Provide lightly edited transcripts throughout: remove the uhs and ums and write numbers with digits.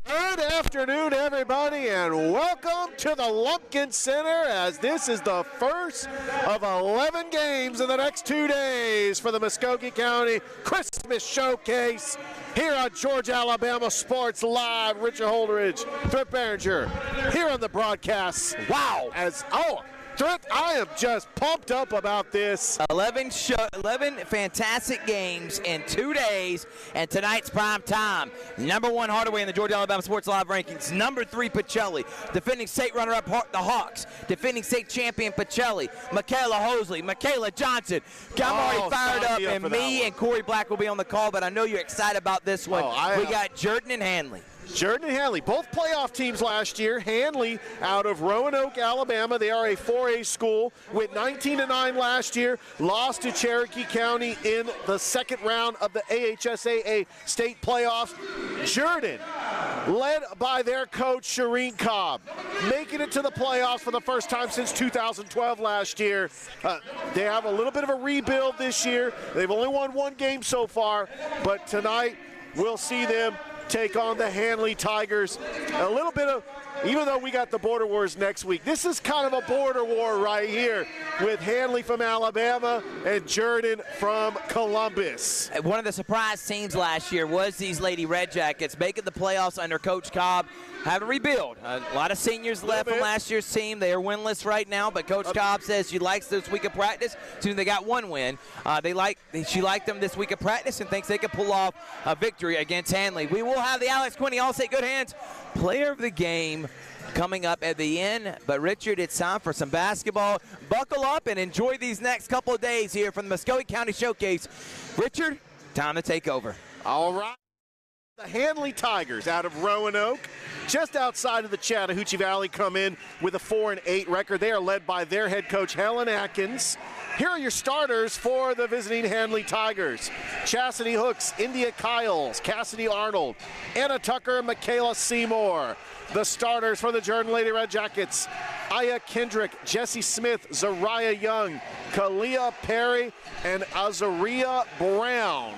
Good afternoon, everybody, and welcome to the Lumpkin Center, as this is the first of 11 games in the next 2 days for the Muscogee County Christmas Showcase here on Georgia, Alabama Sports Live. Richard Holderidge, Thrift Behringer here on the broadcast. Wow! Thrift, I am just pumped up about this. 11 fantastic games in 2 days, and tonight's prime time. Number 1 Hardaway in the Georgia Alabama Sports Live rankings. Number 3 Pacelli. Defending state runner-up the Hawks. Defending state champion Pacelli. Michaela Hosley. Michaela Johnson. I'm already fired up, and me and Corey Black will be on the call, but I know you're excited about this one. We got Jordan and Hanley. Jordan and Hanley, both playoff teams last year. Hanley out of Roanoke, Alabama. They are a 4A school. Went 19-9 last year. Lost to Cherokee County in the second round of the AHSAA state playoffs. Jordan, led by their coach, Shireen Cobb, making it to the playoffs for the first time since 2012 last year. They have a little bit of a rebuild this year. They've only won 1 game so far, but tonight we'll see them take on the Hanley Tigers. A little bit of, even though we got the Border Wars next week, this is kind of a border war right here with Hanley from Alabama and Jordan from Columbus. One of the surprise teams last year was these Lady Red Jackets, making the playoffs under Coach Cobb. Have a rebuild. A lot of seniors left from last year's team. They are winless right now, but Coach Cobb says she likes this week of practice. Soon they got 1 win. She liked them this week of practice and thinks they can pull off a victory against Hanley. We will have the Alex Quinney All-State Good Hands Player of the Game coming up at the end. But, Richard, it's time for some basketball. Buckle up and enjoy these next couple of days here from the Muscogee County Showcase. Richard, time to take over. All right. The Hanley Tigers out of Roanoke, just outside of the Chattahoochee Valley, come in with a 4-8 record. They are led by their head coach, Helen Atkins. Here are your starters for the visiting Hanley Tigers. Chastity Hooks, India Kiles, Cassidy Arnold, Anna Tucker, Michaela Seymour. The starters for the Jordan Lady Red Jackets: Aya Kendrick, Jessie Smith, Zariah Young, Kalia Perry, and Azaria Brown.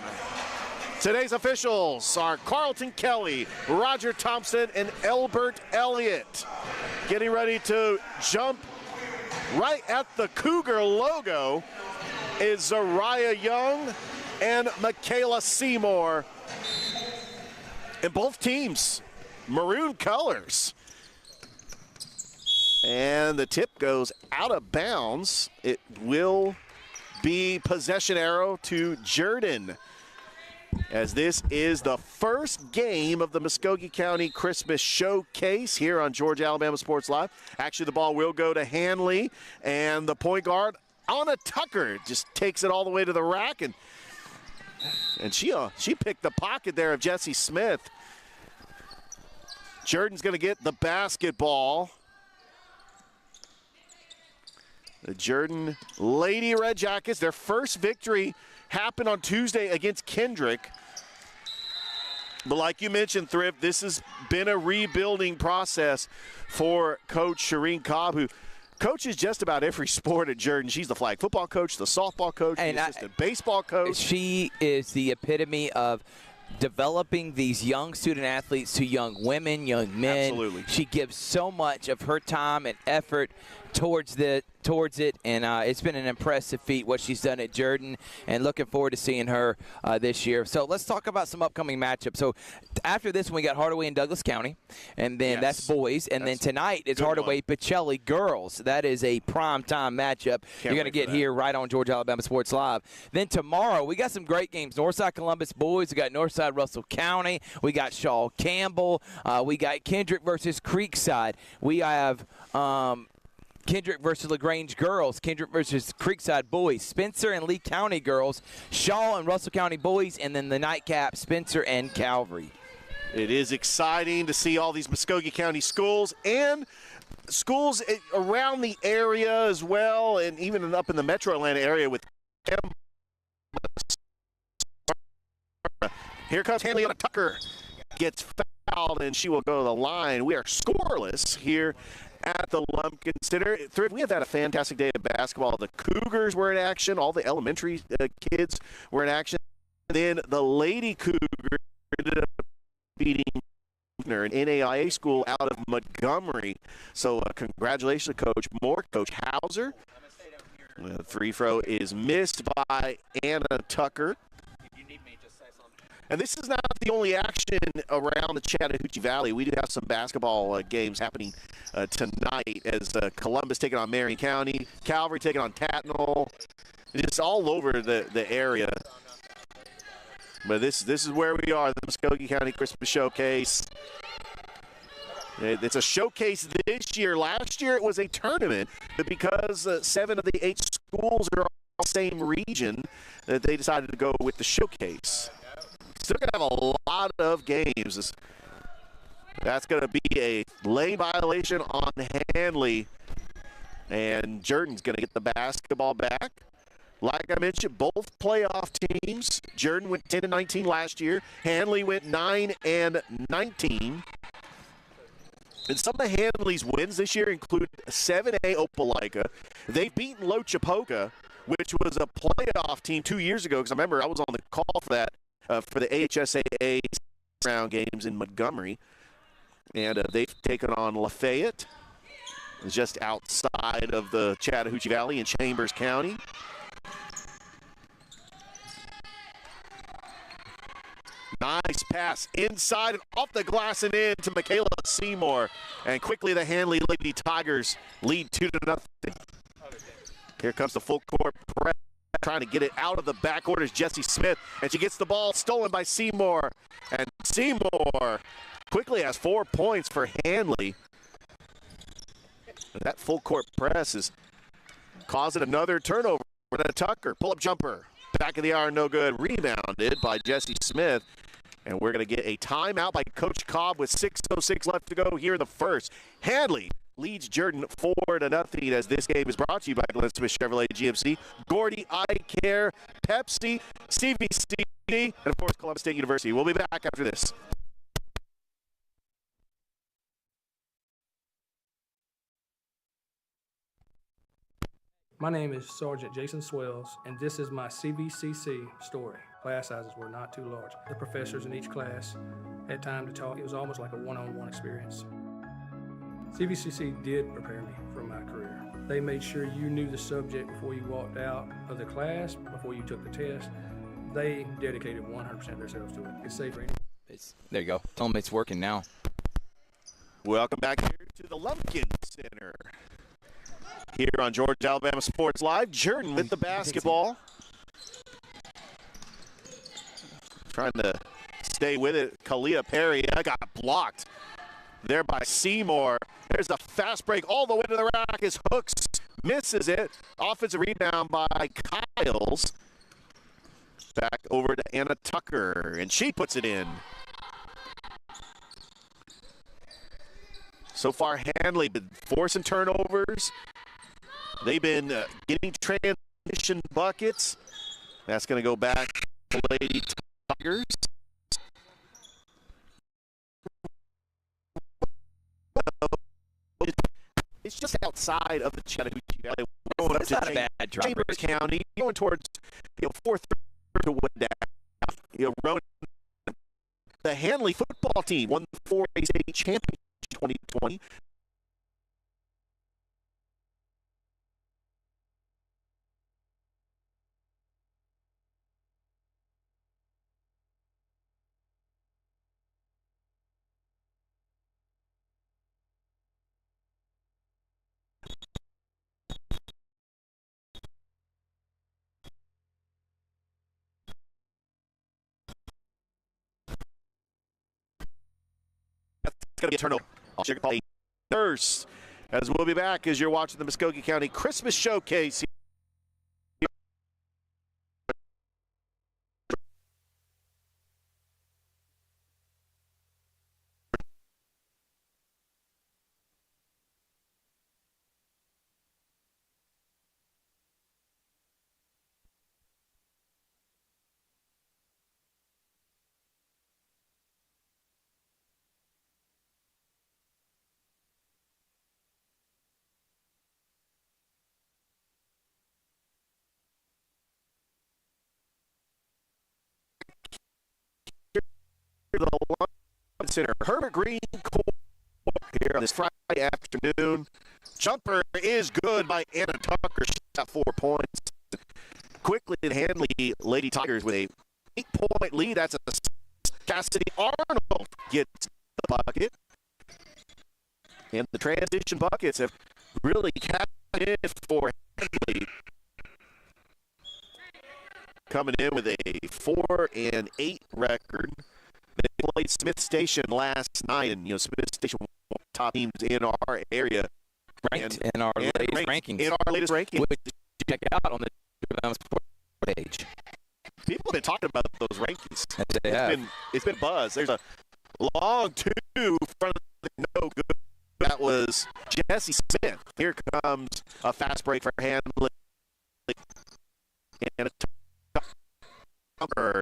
Today's officials are Carlton Kelly, Roger Thompson, and Elbert Elliott. Getting ready to jump right at the Cougar logo is Zariah Young and Michaela Seymour. And both teams, maroon colors. And the tip goes out of bounds. It will be possession arrow to Jordan, as this is the first game of the Muscogee County Christmas Showcase here on Georgia, Alabama Sports Live. Actually, the ball will go to Hanley, and the point guard, Anna Tucker, just takes it all the way to the rack, and she picked the pocket there of Jessie Smith. Jordan's going to get the basketball. The Jordan Lady Red Jackets, their first victory happened on Tuesday against Kendrick. But like you mentioned, Thrift, this has been a rebuilding process for Coach Shireen Cobb, who coaches just about every sport at Jordan. She's the flag football coach, the softball coach, the assistant baseball coach. She is the epitome of developing these young student athletes to young women, young men. Absolutely. She gives so much of her time and effort towards it, and it's been an impressive feat what she's done at Jordan, and looking forward to seeing her this year. So let's talk about some upcoming matchups. So after this one, we got Hardaway and Douglas County, and then that's boys, and then tonight is Hardaway Pacelli girls. That is a prime time matchup. You're going to get here right on Georgia Alabama Sports Live. Then tomorrow we got some great games. Northside Columbus boys. We got Northside Russell County. We got Shaw Campbell. We got Kendrick versus Creekside. We have Kendrick versus LaGrange girls, Kendrick versus Creekside boys, Spencer and Lee County girls, Shaw and Russell County boys, and then the nightcap, Spencer and Calvary. It is exciting to see all these Muscogee County schools and schools around the area as well, and even up in the metro Atlanta area with here comes Hanley. Tucker gets fouled, and she will go to the line. We are scoreless here at the Lumpkin Center. We have had a fantastic day of basketball. The Cougars were in action. All the elementary kids were in action. Then the Lady Cougars ended up beating Bruckner, an NAIA school out of Montgomery. So congratulations, Coach Moore, Coach Hauser. The free throw is missed by Anna Tucker. And this is not the only action around the Chattahoochee Valley. We do have some basketball games happening tonight as Columbus taking on Marion County, Calvary taking on Tattnall. It's all over the area. But this is where we are, the Muscogee County Christmas Showcase. It's a showcase this year. Last year it was a tournament, but because 7 of the 8 schools are all the same region, they decided to go with the showcase. Still going to have a lot of games. That's going to be a lane violation on Hanley. And Jordan's going to get the basketball back. Like I mentioned, both playoff teams. Jordan went 10-19 last year. Hanley went 9-19. And some of Hanley's wins this year include 7A Opelika. They've beaten Lochapoka, which was a playoff team 2 years ago, because I remember I was on the call for that. For the AHSAA round games in Montgomery. And they've taken on Lafayette, just outside of the Chattahoochee Valley in Chambers County. Nice pass inside and off the glass and in to Michaela Seymour. And quickly the Hanley Lady Tigers lead 2-0. Here comes the full court press. Trying to get it out of the backcourt is Jessie Smith, and she gets the ball stolen by Seymour. And Seymour quickly has 4 points for Hanley. And that full court press is causing another turnover. Tucker, pull-up jumper, back of the iron, no good. Rebounded by Jessie Smith. And we're going to get a timeout by Coach Cobb with 6:06 left to go here in the first. Hanley leads Jordan 4-0 as this game is brought to you by Glenn Smith Chevrolet GMC, Gordy Eye Care, Pepsi, CVC, and of course Columbus State University. We'll be back after this. My name is Sergeant Jason Swells, and this is my CVCC story. Class sizes were not too large. The professors in each class had time to talk. It was almost like a one-on-one experience. CVCC did prepare me for my career. They made sure you knew the subject before you walked out of the class, before you took the test. They dedicated 100% of themselves to it. It's safe for anyone. There you go. Tell them it's working now. Welcome back here to the Lumpkin Center. Here on Georgia Alabama Sports Live, Jordan with the basketball. Trying to stay with it. Kalia Perry got blocked there by Seymour. There's a fast break all the way to the rack as Hooks misses it. Offensive rebound by Kyles. Back over to Anna Tucker, and she puts it in. So far, Hanley been forcing turnovers. They've been getting transition buckets. That's going to go back to Lady Tigers. It's just outside of the Chattahoochee Valley. We're going up That's to not a bad drop, Chambers Rich. County, going towards 4-3 to Wooddown. Rowan, the Hanley football team won the 4A state championship in 2020. It's going to be a turnover. I'll check it Nurse, as we'll be back as you're watching the Muscogee County Christmas Showcase. The Center Herbert Green Court here on this Friday afternoon. Jumper is good by Anna Tucker. She's got 4 points. Quickly, the Handley Lady Tigers with a 8-point lead. That's a Cassidy Arnold gets the bucket. And the transition buckets have really capped in for Handley. Coming in with a 4-8 record. They played Smith Station last night, and Smith Station one of the top teams in our area. Ranked in our latest rankings. In our latest rankings. Which check out on the page. People have been talking about those rankings. It's been buzz. There's a long two front of the no good. That was Jesse Smith. Here comes a fast break for Handley. And a Tucker.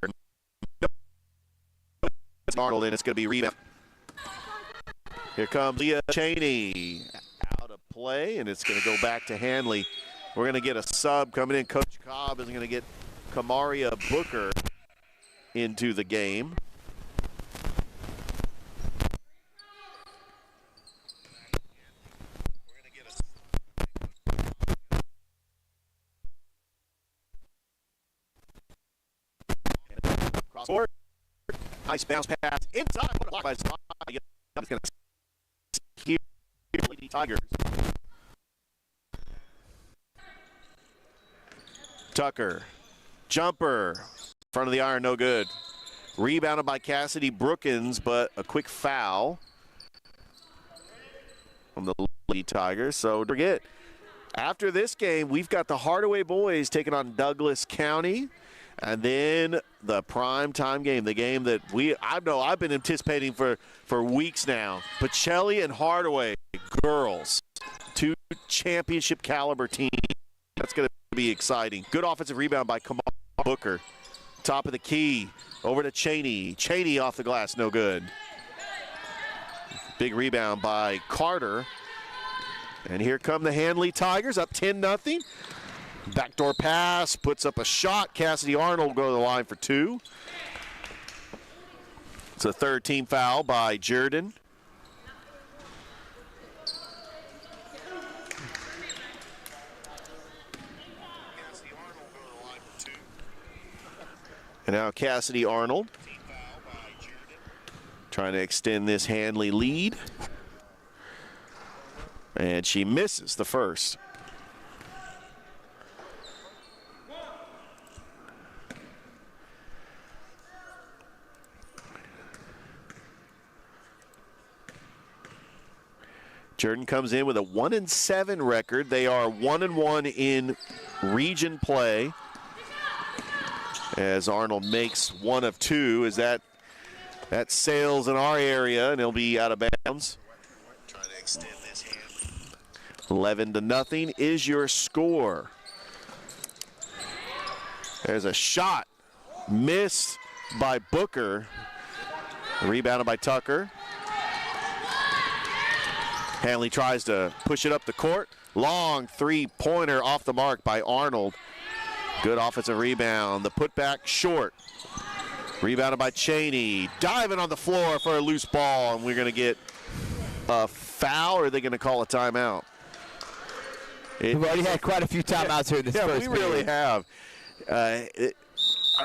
Arnold, and it's going to be rebound. Here comes Leah Cheney. Out of play, and it's going to go back to Handley. We're going to get a sub coming in. Coach Cobb is going to get Kamaria Booker into the game. Cross court. Nice bounce pass inside. What a block by Zaya. It's going to here Lady Tigers. Tucker. Jumper. Front of the iron, no good. Rebounded by Cassidy Brookins, but a quick foul from the Lady Tigers. So don't forget, after this game, we've got the Hardaway boys taking on Douglas County. And then the prime time game, the game that I've been anticipating for weeks now. Pacelli and Hardaway, girls, 2 championship caliber teams. That's going to be exciting. Good offensive rebound by Kamar Booker. Top of the key, over to Cheney. Cheney off the glass, no good. Big rebound by Carter. And here come the Handley Tigers, up 10-0. Backdoor pass, puts up a shot. Cassidy Arnold will go to the line for 2. It's a third team foul by Jordan. And now Cassidy Arnold trying to extend this Handley lead. And she misses the first. Jordan comes in with a 1-7 record. They are 1-1 in region play. As Arnold makes 1 of 2, as that sails in our area, and he'll be out of bounds. Trying to extend this hand. 11-0 is your score. There's a shot missed by Booker. Rebounded by Tucker. Handley tries to push it up the court. Long three-pointer off the mark by Arnold. Good offensive rebound. The putback short. Rebounded by Cheney. Diving on the floor for a loose ball, and we're going to get a foul, or are they going to call a timeout? We've already had quite a few timeouts here in this first period. We really have.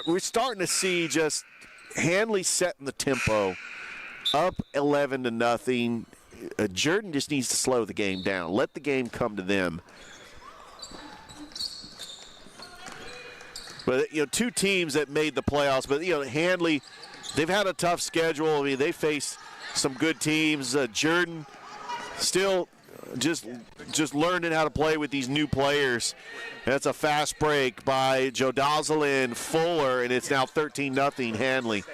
We're starting to see just Handley setting the tempo. Up 11-0. Jordan just needs to slow the game down. Let the game come to them. But, 2 teams that made the playoffs. But, Handley, they've had a tough schedule. I mean, they faced some good teams. Jordan still just learning how to play with these new players. That's a fast break by Jodozelyn Fuller, and it's now 13-0 Handley.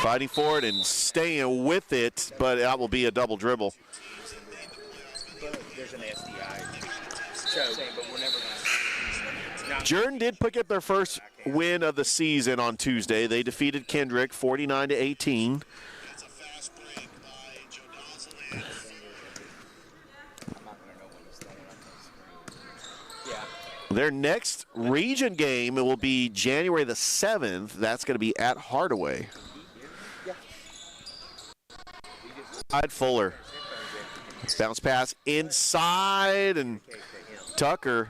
Fighting for it and staying with it, but that will be a double dribble. Jordan did pick up their first win of the season on Tuesday. They defeated Kendrick 49-18. Their next region game will be January the 7th. That's going to be at Hardaway. Fuller. Bounce pass inside, and Tucker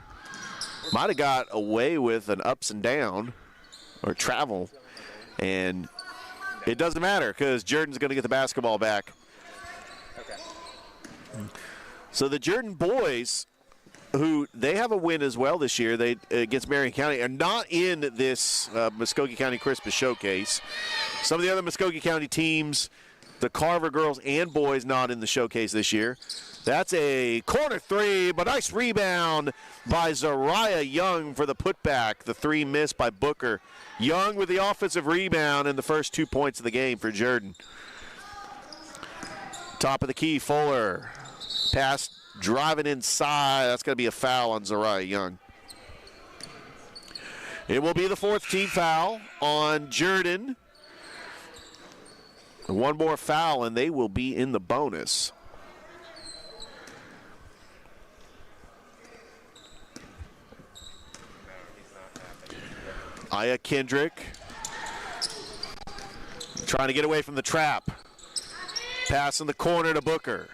might have got away with an ups and down or travel, and it doesn't matter because Jordan's going to get the basketball back. So the Jordan boys, who they have a win as well this year, they against Marion County, are not in this Muscogee County Christmas Showcase. Some of the other Muscogee County teams, the Carver girls and boys, not in the showcase this year. That's a corner three, but nice rebound by Zariah Young for the putback. The three missed by Booker. Young with the offensive rebound and the first 2 points of the game for Jordan. Top of the key, Fuller. Pass driving inside. That's going to be a foul on Zariah Young. It will be the fourth team foul on Jordan. One more foul, and they will be in the bonus. Aya Kendrick trying to get away from the trap. Pass in the corner to Booker.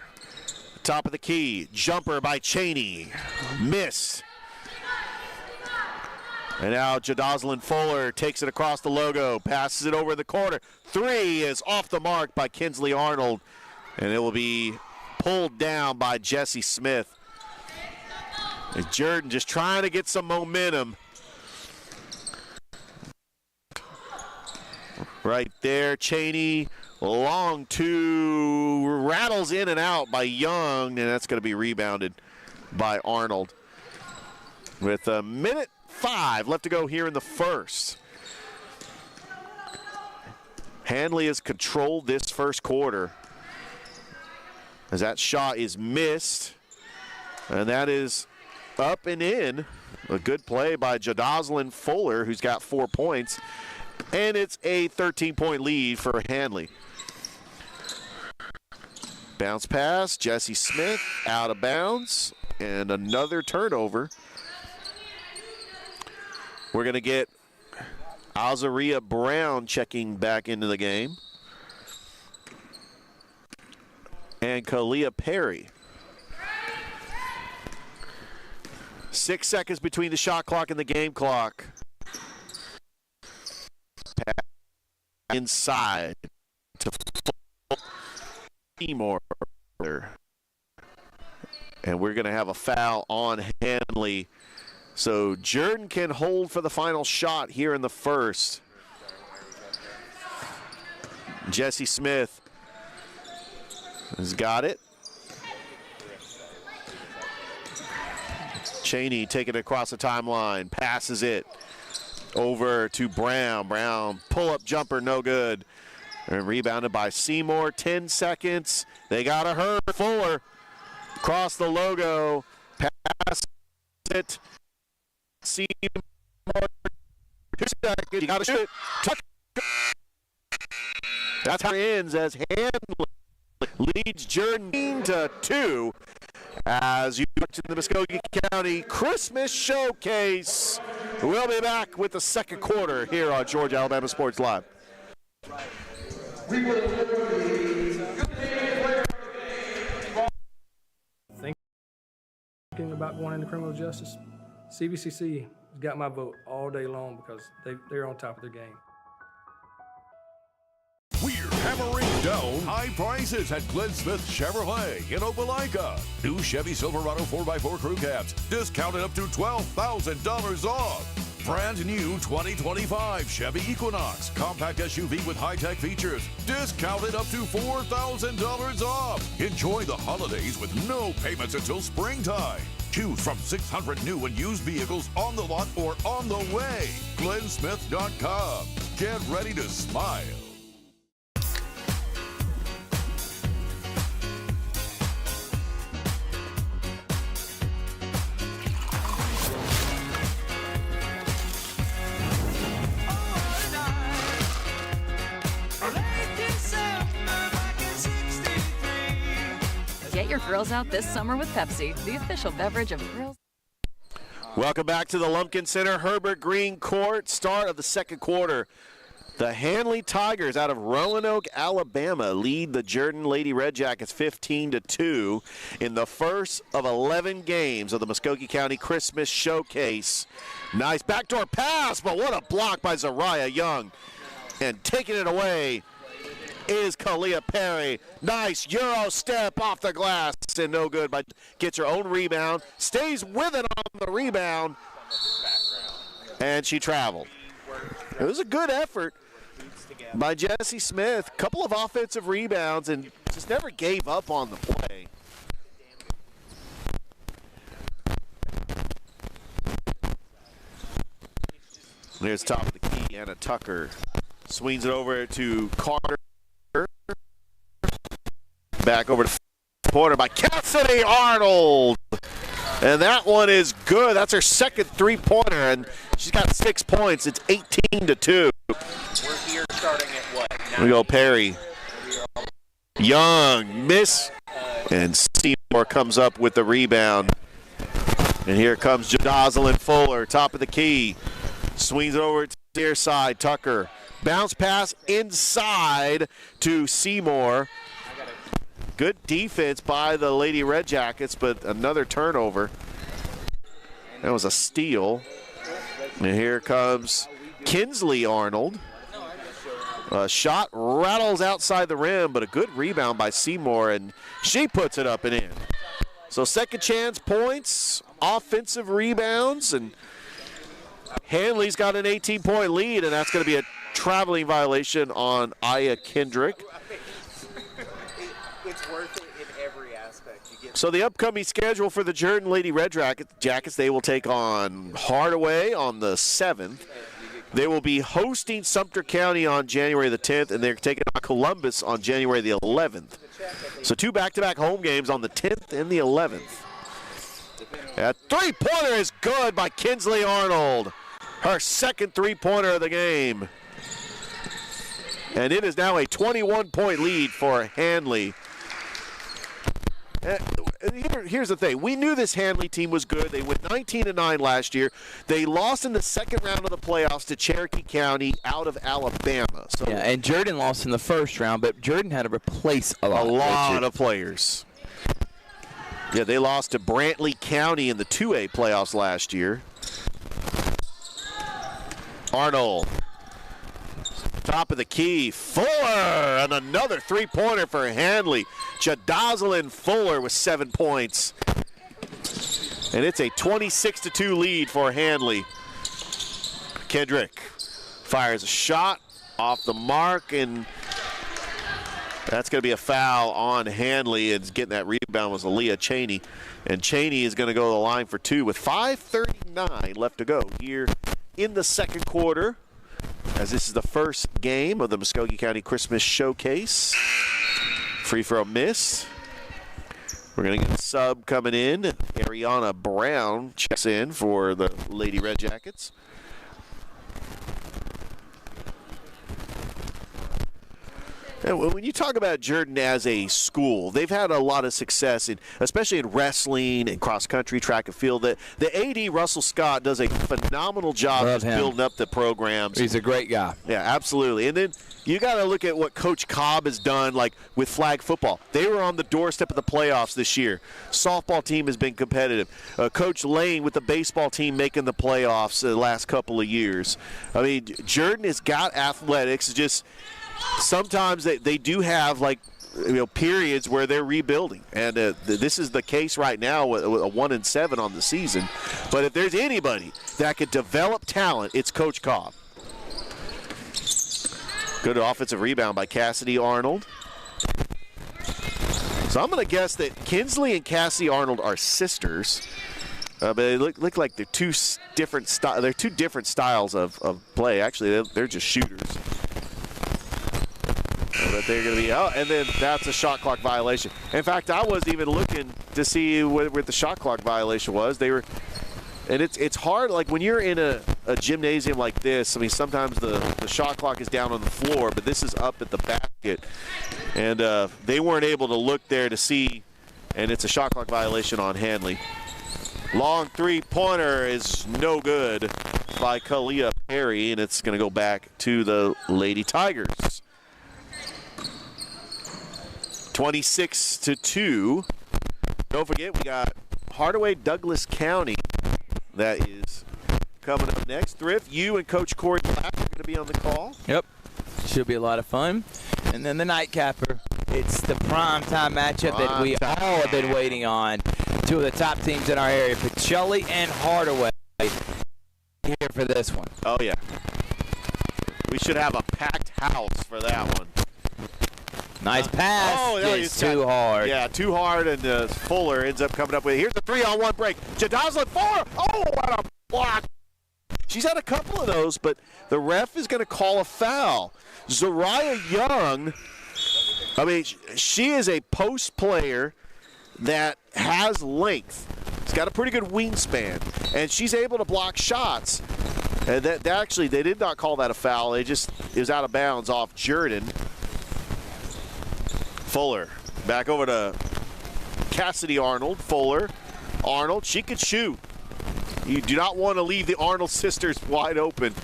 Top of the key. Jumper by Cheney. Missed. And now Jadaslyn Fuller takes it across the logo. Passes it over in the corner. Three is off the mark by Kinsley Arnold. And it will be pulled down by Jesse Smith. And Jordan just trying to get some momentum. Right there, Cheney, long two, rattles in and out by Young, and that's going to be rebounded by Arnold. With a minute 5 left to go here in the first. Handley has controlled this first quarter as that shot is missed, and that is up and in. A good play by Jadaslyn Fuller, who's got 4 points. And it's a 13-point lead for Handley. Bounce pass, Jesse Smith out of bounds, and another turnover. We're going to get Azaria Brown checking back into the game. And Kalia Perry. 6 seconds between the shot clock and the game clock. Inside to Seymour, and we're going to have a foul on Handley, so Jordan can hold for the final shot here in the first. Jesse Smith has got it. Cheney taking it across the timeline, passes it over to Brown. Brown, pull-up jumper, no good. And rebounded by Seymour. 10 seconds. They got to hurry. Fuller across the logo. Pass it. Seymour. 2 seconds. You got to shoot it. Tuck. That's how it ends as Handley leads Jordan to 2. As you watch in the Muscogee County Christmas Showcase. We'll be back with the second quarter here on Georgia Alabama Sports Live. Thinking about going into criminal justice, CVCC has got my vote all day long because they're on top of their game. We're hammering down high prices at Glenn Smith Chevrolet in Opelika. New Chevy Silverado 4x4 crew cabs discounted up to $12,000 off. Brand new 2025 Chevy Equinox compact SUV with high-tech features discounted up to $4,000 off. Enjoy the holidays with no payments until springtime. Choose from 600 new and used vehicles on the lot or on the way. GlennSmith.com. Get ready to smile. Get your grills out this summer with Pepsi, the official beverage of grills. Welcome back to the Lumpkin Center, Herbert Green Court. Start of the second quarter. The Hanley Tigers out of Roanoke, Alabama lead the Jordan Lady Red Jackets 15-2 in the first of 11 games of the Muscogee County Christmas Showcase. Nice backdoor pass, but what a block by Zariah Young. And taking it away is Kalia Perry. Nice Euro step off the glass and no good, but gets her own rebound, stays with it on the rebound, and she traveled. It was a good effort by Jesse Smith. Couple of offensive rebounds and just never gave up on the play. There's top of the key, Anna Tucker swings it over to Carter. Back over to Porter by Cassidy Arnold. And that one is good. That's her second three-pointer, and she's got 6 points. It's 18-2. We're here starting at what? We go Perry. Young, miss. And Seymour comes up with the rebound. And here comes Jadazalyn Fuller, top of the key. Swings it over to the near side. Tucker. Bounce pass inside to Seymour. Good defense by the Lady Red Jackets, but another turnover. That was a steal. And here comes Kinsley Arnold. A shot rattles outside the rim, but a good rebound by Seymour, and she puts it up and in. So second chance points, offensive rebounds, and Hanley's got an 18-point lead, and that's going to be a traveling violation on Aya Kendrick. It's worth it in every aspect. You get So the upcoming schedule for the Jordan Lady Red Jackets, they will take on Hardaway on the 7th. They will be hosting Sumter County on January the 10th, and they're taking on Columbus on January the 11th. So 2 back-to-back home games on the 10th and the 11th. That three-pointer is good by Kinsley Arnold. Her second three-pointer of the game. And it is now a 21-point lead for Hanley. Here's the thing. We knew this Hanley team was good. They went 19-9 last year. They lost in the second round of the playoffs to Cherokee County out of Alabama. So Yeah, and Jordan lost in the first round, but Jordan had to replace a lot of players. Yeah, they lost to Brantley County in the 2A playoffs last year. Arnold. Top of the key, Fuller, and another three-pointer for Hanley. Jadazalyn Fuller with 7 points. And it's a 26-2 lead for Hanley. Kendrick fires a shot off the mark, and that's going to be a foul on Hanley. And getting that rebound was Aaliyah Cheney. And Cheney is going to go to the line for 2 with 5:39 left to go here in the second quarter, as this is the first game of the Muscogee County Christmas Showcase. Free throw miss. We're going to get a sub coming in. Ariana Brown checks in for the Lady Red Jackets. And when you talk about Jordan as a school, they've had a lot of success, especially in wrestling and cross-country, track and field. The AD, Russell Scott, does a phenomenal job of building up the programs. He's a great guy. Yeah, absolutely. And then you got to look at what Coach Cobb has done, like with flag football. They were on the doorstep of the playoffs this year. Softball team has been competitive. Coach Lane with the baseball team making the playoffs the last couple of years. I mean, Jordan has got athletics, just – sometimes they do have, like, periods where they're rebuilding, and this is the case right now with a 1-7 on the season. But if there's anybody that could develop talent, it's Coach Cobb. Good offensive rebound by Cassidy Arnold. So I'm going to guess that Kinsley and Cassidy Arnold are sisters, but they look like they're two different styles of play. Actually, they're just shooters. But they're going to be out, and then that's a shot clock violation. In fact, I wasn't even looking to see what the shot clock violation was. They were, and it's hard. Like when you're in a gymnasium like this, I mean, sometimes the shot clock is down on the floor, but this is up at the basket, and they weren't able to look there to see, and it's a shot clock violation on Hanley. Long three-pointer is no good by Kalia Perry, and it's going to go back to the Lady Tigers. 26-2. Don't forget, we got Hardaway Douglas County that is coming up next. Thrift, you and Coach Corey Black are going to be on the call. Yep. Should be a lot of fun. And then the nightcapper. It's the primetime matchup that we all have been waiting on. Two of the top teams in our area, Pacelli and Hardaway, here for this one. Oh, yeah. We should have a packed house for that one. Nice pass. Oh, no, it's too hard. Yeah, too hard, and Fuller ends up coming up with it. Here's the 3-on-1 break. Jadazlin Fuller. Oh, what a block. She's had a couple of those, but the ref is going to call a foul. Zariah Young, I mean, she is a post player that has length. She's got a pretty good wingspan, and she's able to block shots. And that actually, they did not call that a foul. It was out of bounds off Jordan. Fuller back over to Cassidy Arnold. Fuller, Arnold, she could shoot. You do not want to leave the Arnold sisters wide open.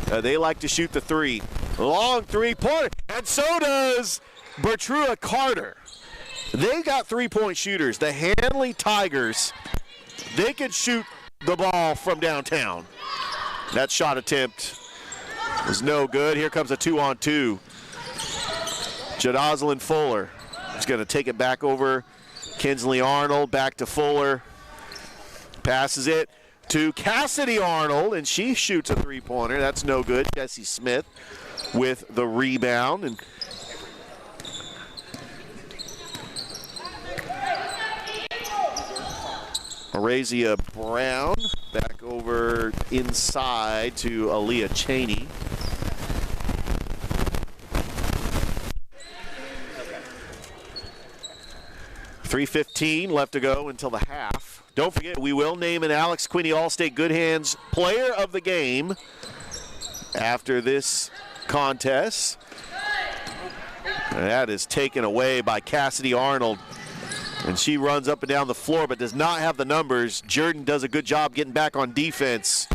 They like to shoot the three. Long three-pointer, and so does Bertrua Carter. They got three-point shooters. The Hanley Tigers, they can shoot the ball from downtown. That shot attempt was no good. Here comes a 2-on-2. Jadazlin Fuller is going to take it back over. Kinsley Arnold back to Fuller. Passes it to Cassidy Arnold, and she shoots a three-pointer. That's no good. Jesse Smith with the rebound. And Arazia Brown back over inside to Aaliyah Cheney. .3:15 left to go until the half. Don't forget, we will name an Alex Quinney All-State Good Hands Player of the Game after this contest. And that is taken away by Cassidy Arnold. And she runs up and down the floor but does not have the numbers. Jordan does a good job getting back on defense.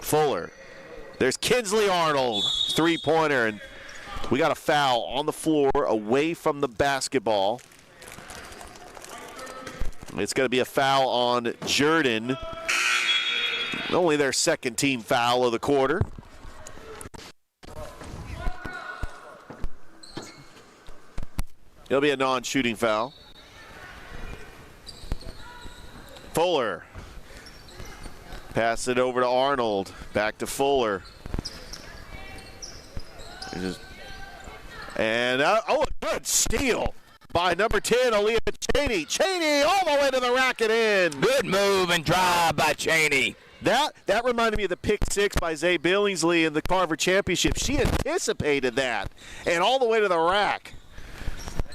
Fuller. There's Kinsley Arnold, three-pointer. And we got a foul on the floor away from the basketball. It's going to be a foul on Jordan. Only their second team foul of the quarter. It'll be a non-shooting foul. Fuller. Pass it over to Arnold. Back to Fuller. And, oh, a good steal by number 10, Aaliyah Cheney. Cheney all the way to the rack and in. Good move and drive by Cheney. That reminded me of the pick six by Zay Billingsley in the Carver Championship. She anticipated that and all the way to the rack.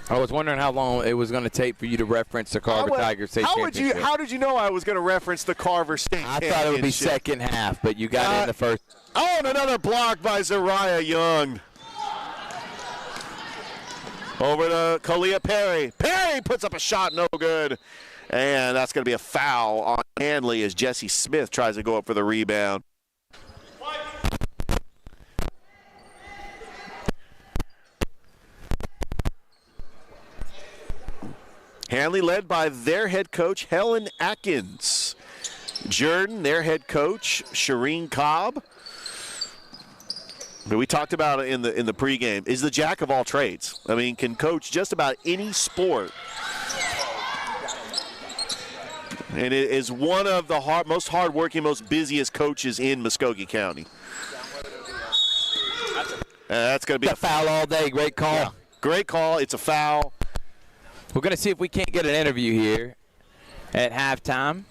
I was wondering how long it was going to take for you to reference the Carver Tigers State Championship. How did you know I was going to reference the Carver State Championship? I thought it would be second half, but you got it in the first. Oh, and another block by Zariah Young. Over to Kalia Perry. Perry puts up a shot, no good. And that's going to be a foul on Hanley as Jesse Smith tries to go up for the rebound. Hanley led by their head coach, Helen Atkins. Jordan, their head coach, Shireen Cobb. We talked about it in the pregame, is the jack of all trades. I mean, can coach just about any sport. And it is one of the most hardworking, most busiest coaches in Muscogee County. That's going to be a foul all day. Great call. Yeah, great call. It's a foul. We're going to see if we can't get an interview here at halftime.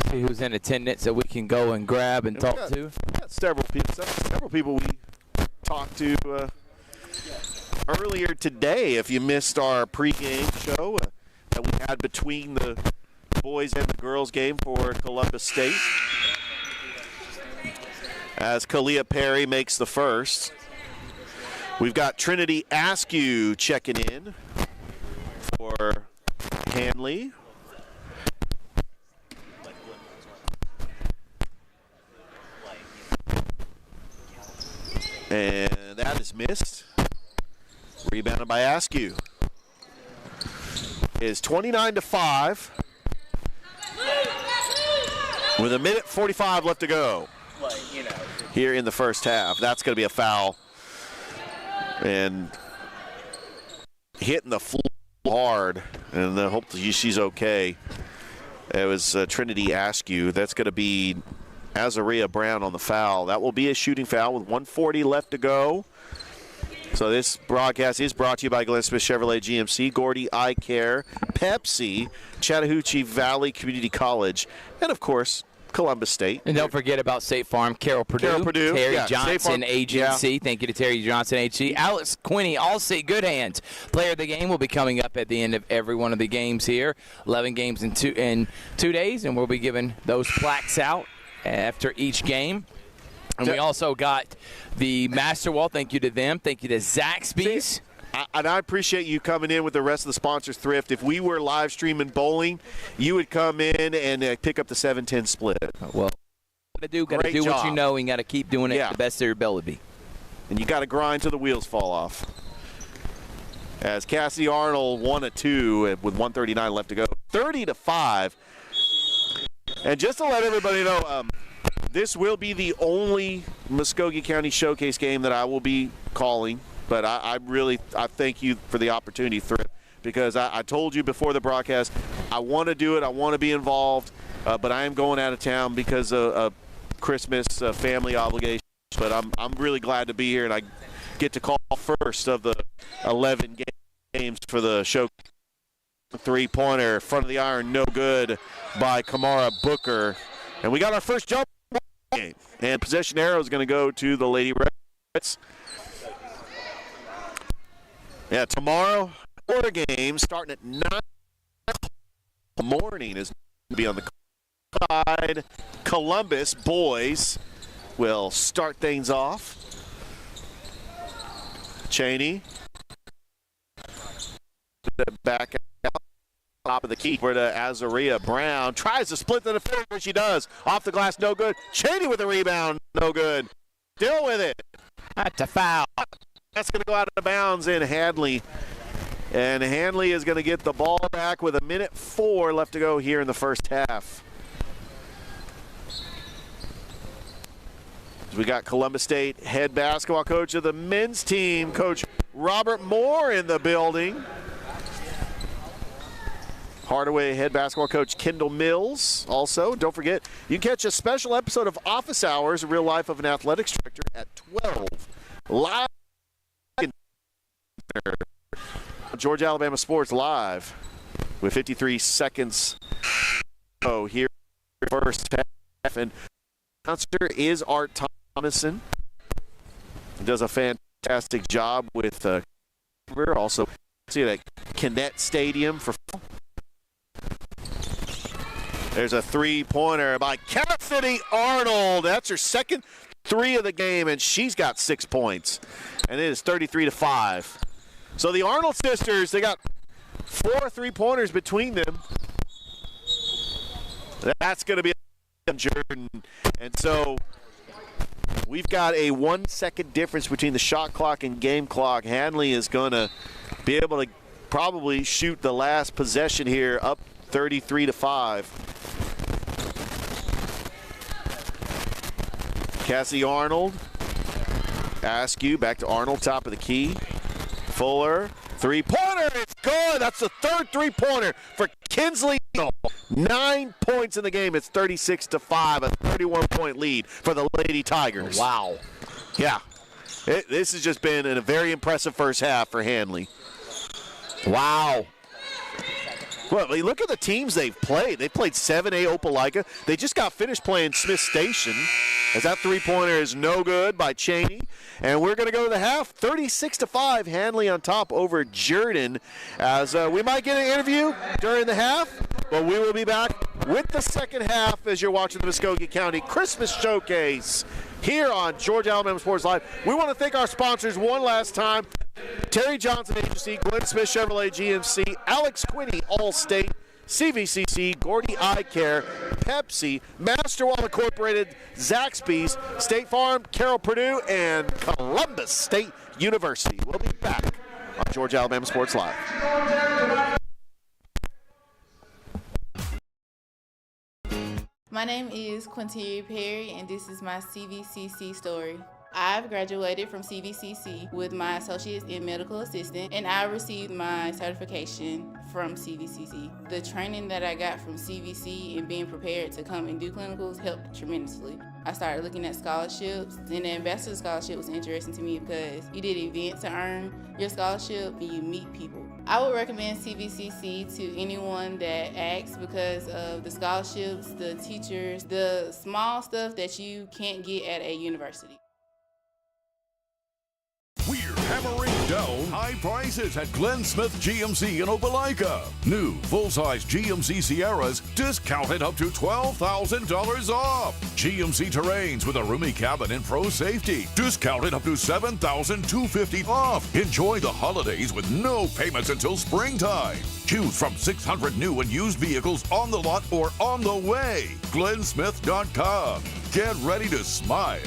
See who's in attendance that we can go and grab and talk to. We got several people we talked to earlier today. If you missed our pregame show that we had between the boys and the girls game for Columbus State, as Kalia Perry makes the first. We've got Trinity Askew checking in for Hanley. And that is missed. Rebounded by Askew. Is 29-5. With 1:45 left to go. Here in the first half. That's going to be a foul. And hitting the floor hard. And hopefully she's okay. It was Trinity Askew. That's going to be Azaria Brown on the foul. That will be a shooting foul with 1:40 left to go. So this broadcast is brought to you by Glenn Smith Chevrolet GMC, Gordy Eye Care, Pepsi, Chattahoochee Valley Community College, and of course, Columbus State. And don't forget about State Farm, Carol Purdue, Terry Johnson Agency. Yeah. Thank you to Terry Johnson Agency. Alex Quinney, All-State Good Hands. Player of the game will be coming up at the end of every one of the games here. 11 games in 2 days, and we'll be giving those plaques out after each game. And we also got the Master Wall. Thank you to them. Thank you to Zaxby's. And I appreciate you coming in with the rest of the sponsors, Thrift. If we were live streaming bowling, you would come in and pick up the 7-10 split. Well, got to do what you know, and got to keep doing it the best of your ability. And you got to grind till the wheels fall off. As Cassie Arnold 1-2 with 1:39 left to go, 30-5. And just to let everybody know, this will be the only Muscogee County Showcase game that I will be calling. But I thank you for the opportunity, Thrift, because I told you before the broadcast, I want to do it, I want to be involved, but I am going out of town because of Christmas family obligations. But I'm really glad to be here, and I get to call first of the 11 games for the show. Three-pointer, front of the iron, no good by Kamara Booker. And we got our first jump game. And possession arrow is going to go to the Lady Reds. Yeah, tomorrow, quarter game starting at 9 in the morning is going to be on the side. Columbus boys will start things off. Cheney. Back out. Top of the key for the Azaria Brown. Tries to split the defender. She does. Off the glass, no good. Cheney with the rebound, no good. Still with it. That's a foul. That's going to go out of bounds in Hadley. And Hadley is going to get the ball back with 1:04 left to go here in the first half. We got Columbus State head basketball coach of the men's team, Coach Robert Moore, in the building. Hardaway head basketball coach Kendall Mills also. Don't forget, you can catch a special episode of Office Hours, a real life of an athletics director, at 12. Live. Georgia Alabama Sports Live with 53 seconds. Oh, here first half, and announcer is Art Thomason. He does a fantastic job with also see at Kinnett Stadium for. There's a three-pointer by Cassidy Arnold. That's her second three of the game, and she's got 6 points, and it is 33-5. So the Arnold sisters, they got 4 three-pointers between them. That's going to be Jordan. And so we've got a 1 second difference between the shot clock and game clock. Hadley is going to be able to probably shoot the last possession here, up 33-5. Cassie Arnold. Askew back to Arnold, top of the key. Fuller, three-pointer, it's good. That's the third three-pointer for Kinsley. 9 points in the game. It's 36-5, a 31-point lead for the Lady Tigers. Wow. Yeah, this has just been a very impressive first half for Hadley. Wow. Well, look at the teams they've played. They played 7A Opelika. They just got finished playing Smith Station, as that three-pointer is no good by Cheney. And we're going to go to the half, 36-5, Hadley on top over Jordan. As we might get an interview during the half, but we will be back with the second half as you're watching the Muscogee County Christmas Showcase here on Georgia Alabama Sports Live. We want to thank our sponsors one last time. Terry Johnson Agency, Glenn Smith Chevrolet GMC, Alex Quinney, All-State, CVCC, Gordy Eye Care, Pepsi, Masterwall Incorporated, Zaxby's, State Farm, Carroll Purdue, and Columbus State University. We'll be back on Georgia Alabama Sports Live. My name is Quinteria Perry, and this is my CVCC story. I've graduated from CVCC with my associates in medical assistant, and I received my certification from CVCC. The training that I got from CVC and being prepared to come and do clinicals helped tremendously. I started looking at scholarships, and the ambassador scholarship was interesting to me because you did events to earn your scholarship and you meet people. I would recommend CVCC to anyone that asks because of the scholarships, the teachers, the small stuff that you can't get at a university. We're hammering down high prices at Glenn Smith GMC in Opelika. New full-size GMC Sierras discounted up to $12,000 off. GMC Terrains with a roomy cabin and pro safety discounted up to $7,250 off. Enjoy the holidays with no payments until springtime. Choose from 600 new and used vehicles on the lot or on the way. GlennSmith.com. Get ready to smile.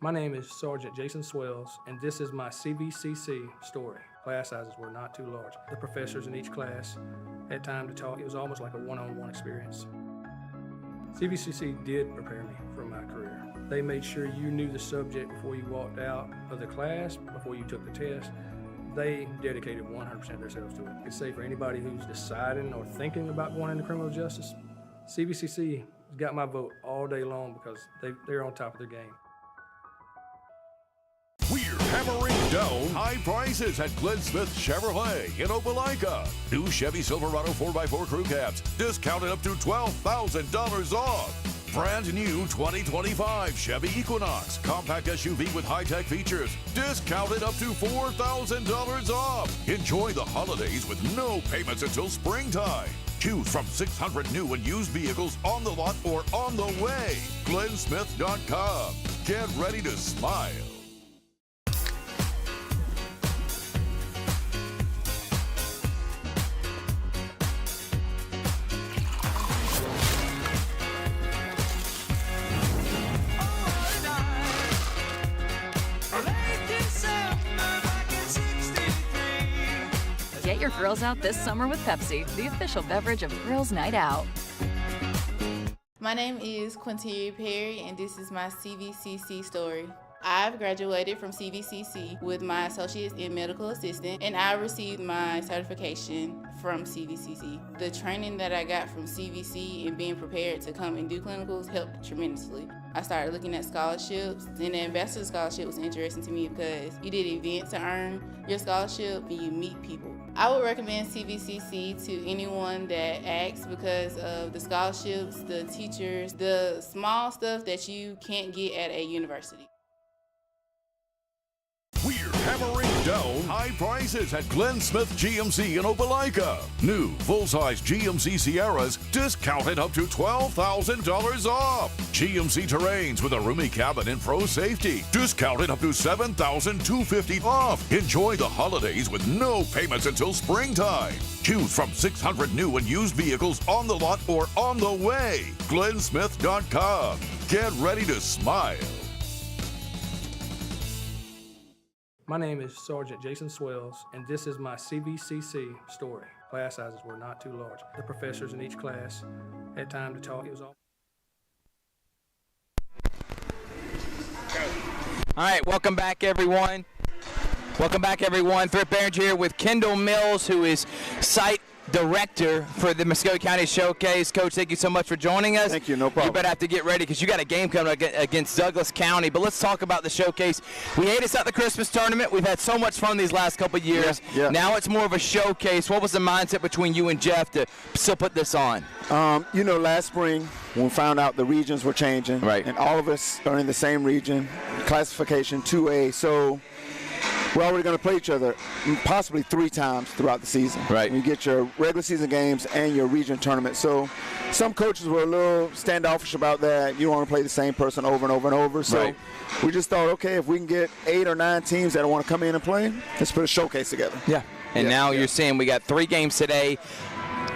My name is Sergeant Jason Swells, and this is my CVCC story. Class sizes were not too large. The professors in each class had time to talk. It was almost like a one-on-one experience. CVCC did prepare me for my career. They made sure you knew the subject before you walked out of the class, before you took the test. They dedicated 100% of themselves to it. I could say for anybody who's deciding or thinking about going into criminal justice, CVCC got my vote all day long because they're on top of their game. We're hammering down high prices at Glenn Smith Chevrolet in Opelika. New Chevy Silverado 4x4 crew cabs discounted up to $12,000 off. Brand new 2025 Chevy Equinox compact SUV with high-tech features discounted up to $4,000 off. Enjoy the holidays with no payments until springtime. Choose from 600 new and used vehicles on the lot or on the way. GlennSmith.com. Get ready to smile. Get your grills out this summer with Pepsi, the official beverage of Grills Night Out. My name is Quinteria Perry, and this is my CVCC story. I've graduated from CVCC with my associates in medical assistant, and I received my certification from CVCC. The training that I got from CVC and being prepared to come and do clinicals helped tremendously. I started looking at scholarships, and the ambassador scholarship was interesting to me because you did events to earn your scholarship and you meet people. I would recommend CVCC to anyone that asks because of the scholarships, the teachers, the small stuff that you can't get at a university. We're hammering down high prices at Glenn Smith GMC in Opelika. New full-size GMC Sierras discounted up to $12,000 off. GMC Terrains with a roomy cabin and pro safety discounted up to $7,250 off. Enjoy the holidays with no payments until springtime. Choose from 600 new and used vehicles on the lot or on the way. GlennSmith.com. Get ready to smile. My name is Sergeant Jason Swells, and this is my CVCC story. Class sizes were not too large. The professors in each class had time to talk. It was all. All right, welcome back, everyone. Welcome back, everyone. Thrift Barringer here with Kendall Mills, who is site director for the Muscogee County Showcase. Coach, thank you so much for joining us. Thank you, no problem. You better have to get ready because you got a game coming against Douglas County. But let's talk about the showcase. We hate us at the Christmas tournament. We've had so much fun these last couple of years. Yeah. Now it's more of a showcase. What was the mindset between you and Jeff to still put this on? Last spring when we found out the regions were changing, right, and all of us are in the same region, classification 2A, so we're already going to play each other possibly 3 times throughout the season. Right. You get your regular season games and your region tournament. So some coaches were a little standoffish about that. You don't want to play the same person over and over and over. So right, we just thought, okay, if we can get 8 or 9 teams that want to come in and play, let's put a showcase together. Yeah. and now you're seeing we got 3 games today,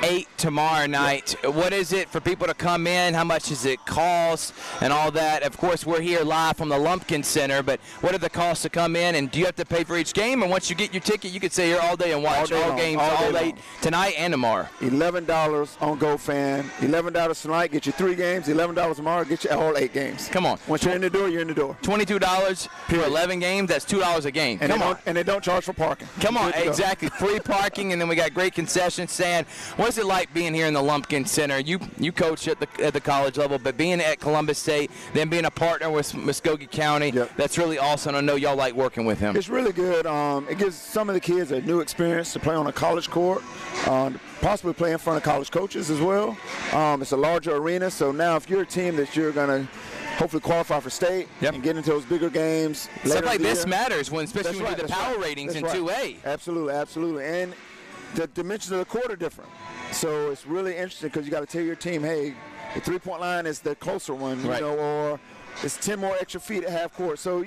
8 tomorrow night. What is it for people to come in? How much does it cost and all that? Of course, we're here live from the Lumpkin Center, but what are the costs to come in, and do you have to pay for each game? And once you get your ticket, you can stay here all day and watch all games all late tonight and tomorrow. $11 on GoFan. $11 tonight, get you 3 games. $11 tomorrow, get you all 8 games. Come on. Once you're in the door, you're in the door. $22 for 11 games, that's $2 a game. And Come on. And they don't charge for parking. Come on, exactly. Free parking, and then we got great concession stand. What's it like being here in the Lumpkin Center? You coach at the college level, but being at Columbus State, then being a partner with Muscogee County, that's really awesome. I know y'all like working with him. It's really good. It gives some of the kids a new experience to play on a college court, possibly play in front of college coaches as well. It's a larger arena, so now if you're a team that you're going to hopefully qualify for state and get into those bigger games. Stuff like this matters, especially when you do the power ratings in 2A. Absolutely, absolutely. And the dimensions of the court are different. So it's really interesting because you got to tell your team, hey, the three-point line is the closer one, you know, or it's 10 more extra feet at half court. So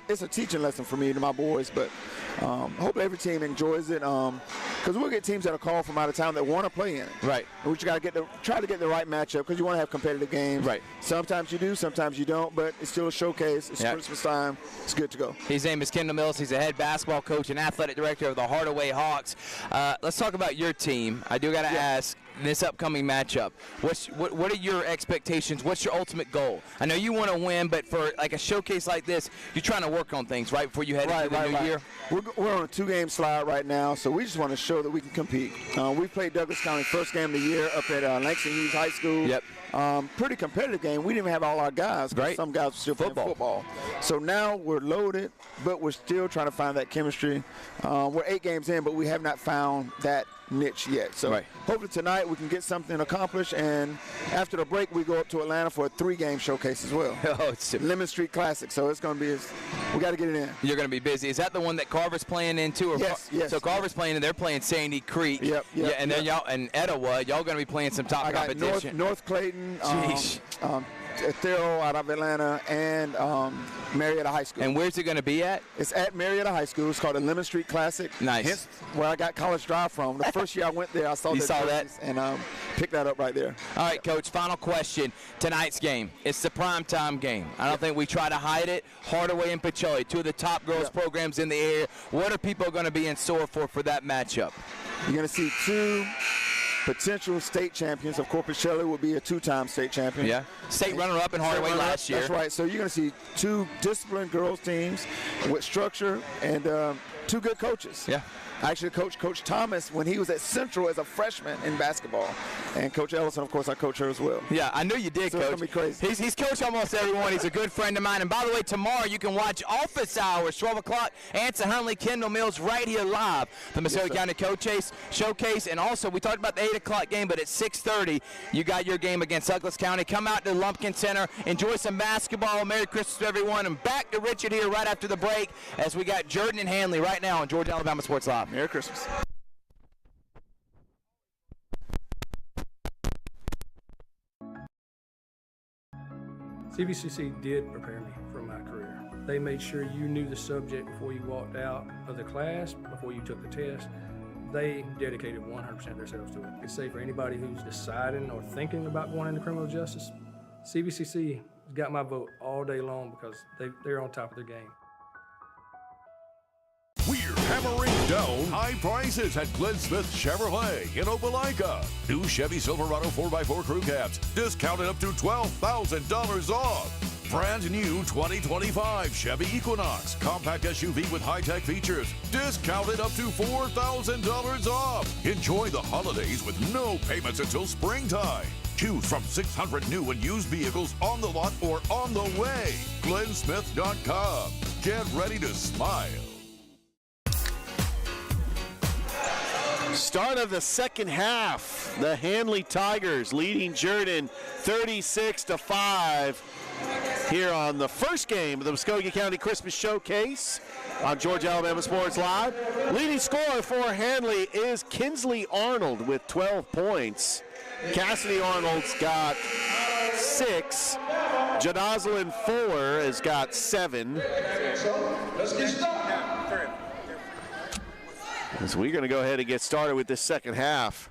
it's a teaching lesson for me to my boys, but hopefully every team enjoys it because we'll get teams that are called from out of town that want to play in it. Right. And we got to try to get the right matchup because you want to have competitive games. Right. Sometimes you do, sometimes you don't, but it's still a showcase. It's Christmas time. It's good to go. His name is Kendall Mills. He's the head basketball coach and athletic director of the Hardaway Hawks. Let's talk about your team. I do got to ask, this upcoming matchup, what are your expectations? What's your ultimate goal? I know you want to win, but for like a showcase like this, you're trying to work on things right before you head into the new year. We're on a 2-game slide right now, so we just want to show that we can compete. We played Douglas County first game of the year up at Langston Hughes High School. Pretty competitive game. We didn't even have all our guys. Right. Some guys were still playing football. So now we're loaded, but we're still trying to find that chemistry. We're 8 games in, but we have not found that niche yet. So hopefully tonight we can get something accomplished, and after the break we go up to Atlanta for a 3-game showcase as well. It's Lemon Street Classic, so it's going to be, we got to get it in. You're going to be busy. Is that the one that Carver's playing in too? Or yes. So Carver's playing and they're playing Sandy Creek. And then y'all and Etowah, y'all going to be playing some top competition. North Clayton, Thero out of Atlanta, and Marietta High School. And where's it going to be at? It's at Marietta High School. It's called the Lemon Street Classic. Nice. Hence where I got College Drive from. The first year I went there, I saw that and picked that up right there. All right, Coach, final question. Tonight's game, it's the primetime game. I don't think we try to hide it. Hardaway and Pacelli, 2 of the top girls programs in the area. What are people going to be in store for that matchup? You're going to see 2 potential state champions. Of course, Pacelli will be a 2-time state champion. Yeah. State runner-up in Hardaway last year. That's right. So you're going to see 2 disciplined girls teams with structure and 2 good coaches. Yeah. I actually coached Coach Thomas when he was at Central as a freshman in basketball. And Coach Ellison, of course, I coach her as well. Yeah, I knew you did, so Coach. It's going to be crazy. He's coached almost everyone. He's a good friend of mine. And by the way, tomorrow you can watch Office Hours, 12 o'clock, Anson Huntley, Kendall Mills, right here live. The Muscogee County Coach Showcase. And also, we talked about the 8 o'clock game, but at 6:30, you got your game against Douglas County. Come out to the Lumpkin Center. Enjoy some basketball. Merry Christmas to everyone. And back to Richard here right after the break as we got Jordan and Hanley right now on Georgia Alabama Sports Live. Merry Christmas. CVCC did prepare me for my career. They made sure you knew the subject before you walked out of the class, before you took the test. They dedicated 100% of themselves to it. I can say for anybody who's deciding or thinking about going into criminal justice, CVCC has got my vote all day long because they're on top of their game. We're hammering down high prices at Glenn Smith Chevrolet in Opelika. New Chevy Silverado 4x4 crew cabs, discounted up to $12,000 off. Brand new 2025 Chevy Equinox, compact SUV with high-tech features, discounted up to $4,000 off. Enjoy the holidays with no payments until springtime. Choose from 600 new and used vehicles on the lot or on the way. GlennSmith.com. Get ready to smile. Start of the second half. The Hanley Tigers leading Jordan 36-5 here on the first game of the Muscogee County Christmas Showcase on Georgia Alabama Sports Live. Leading scorer for Hanley is Kinsley Arnold with 12 points. Cassidy Arnold's got 6. Jadaslyn Fuller has got 7. So we're going to go ahead and get started with this second half.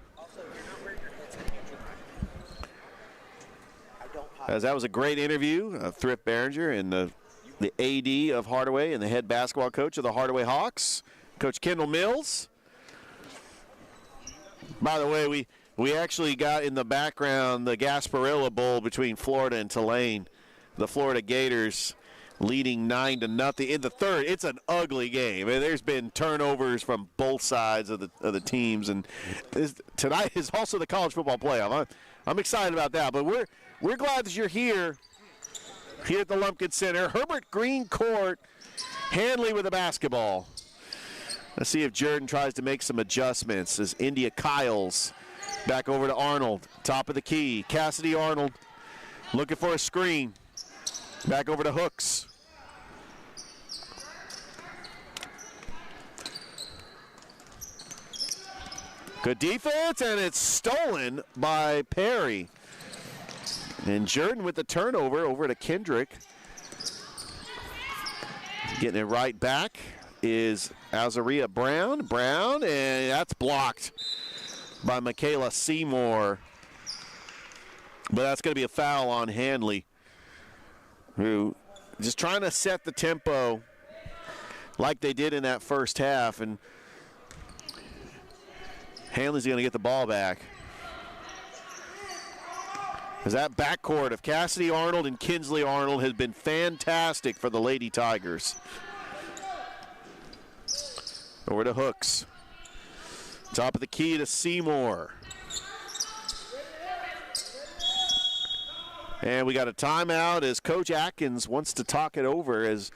As that was a great interview of Thrift Behringer and the AD of Hardaway and the head basketball coach of the Hardaway Hawks, Coach Kendall Mills. By the way, we actually got in the background the Gasparilla Bowl between Florida and Tulane. The Florida Gators leading 9-0 in the third. It's an ugly game. I mean, there's been turnovers from both sides of the teams, and tonight is also the college football playoff. I'm excited about that, but we're glad that you're here at the Lumpkin Center. Herbert Green Court, Hanley with the basketball. Let's see if Jordan tries to make some adjustments as India Kyles back over to Arnold, top of the key. Cassidy Arnold looking for a screen. Back over to Hooks. Good defense, and it's stolen by Perry. And Jordan with the turnover over to Kendrick. Getting it right back is Azaria Brown. Brown, and that's blocked by Michaela Seymour. But that's going to be a foul on Hanley, who just trying to set the tempo like they did in that first half. And Hanley's going to get the ball back. As that backcourt of Cassidy Arnold and Kinsley Arnold has been fantastic for the Lady Tigers. Over to Hooks. Top of the key to Seymour. And we got a timeout as Coach Atkins wants to talk it over as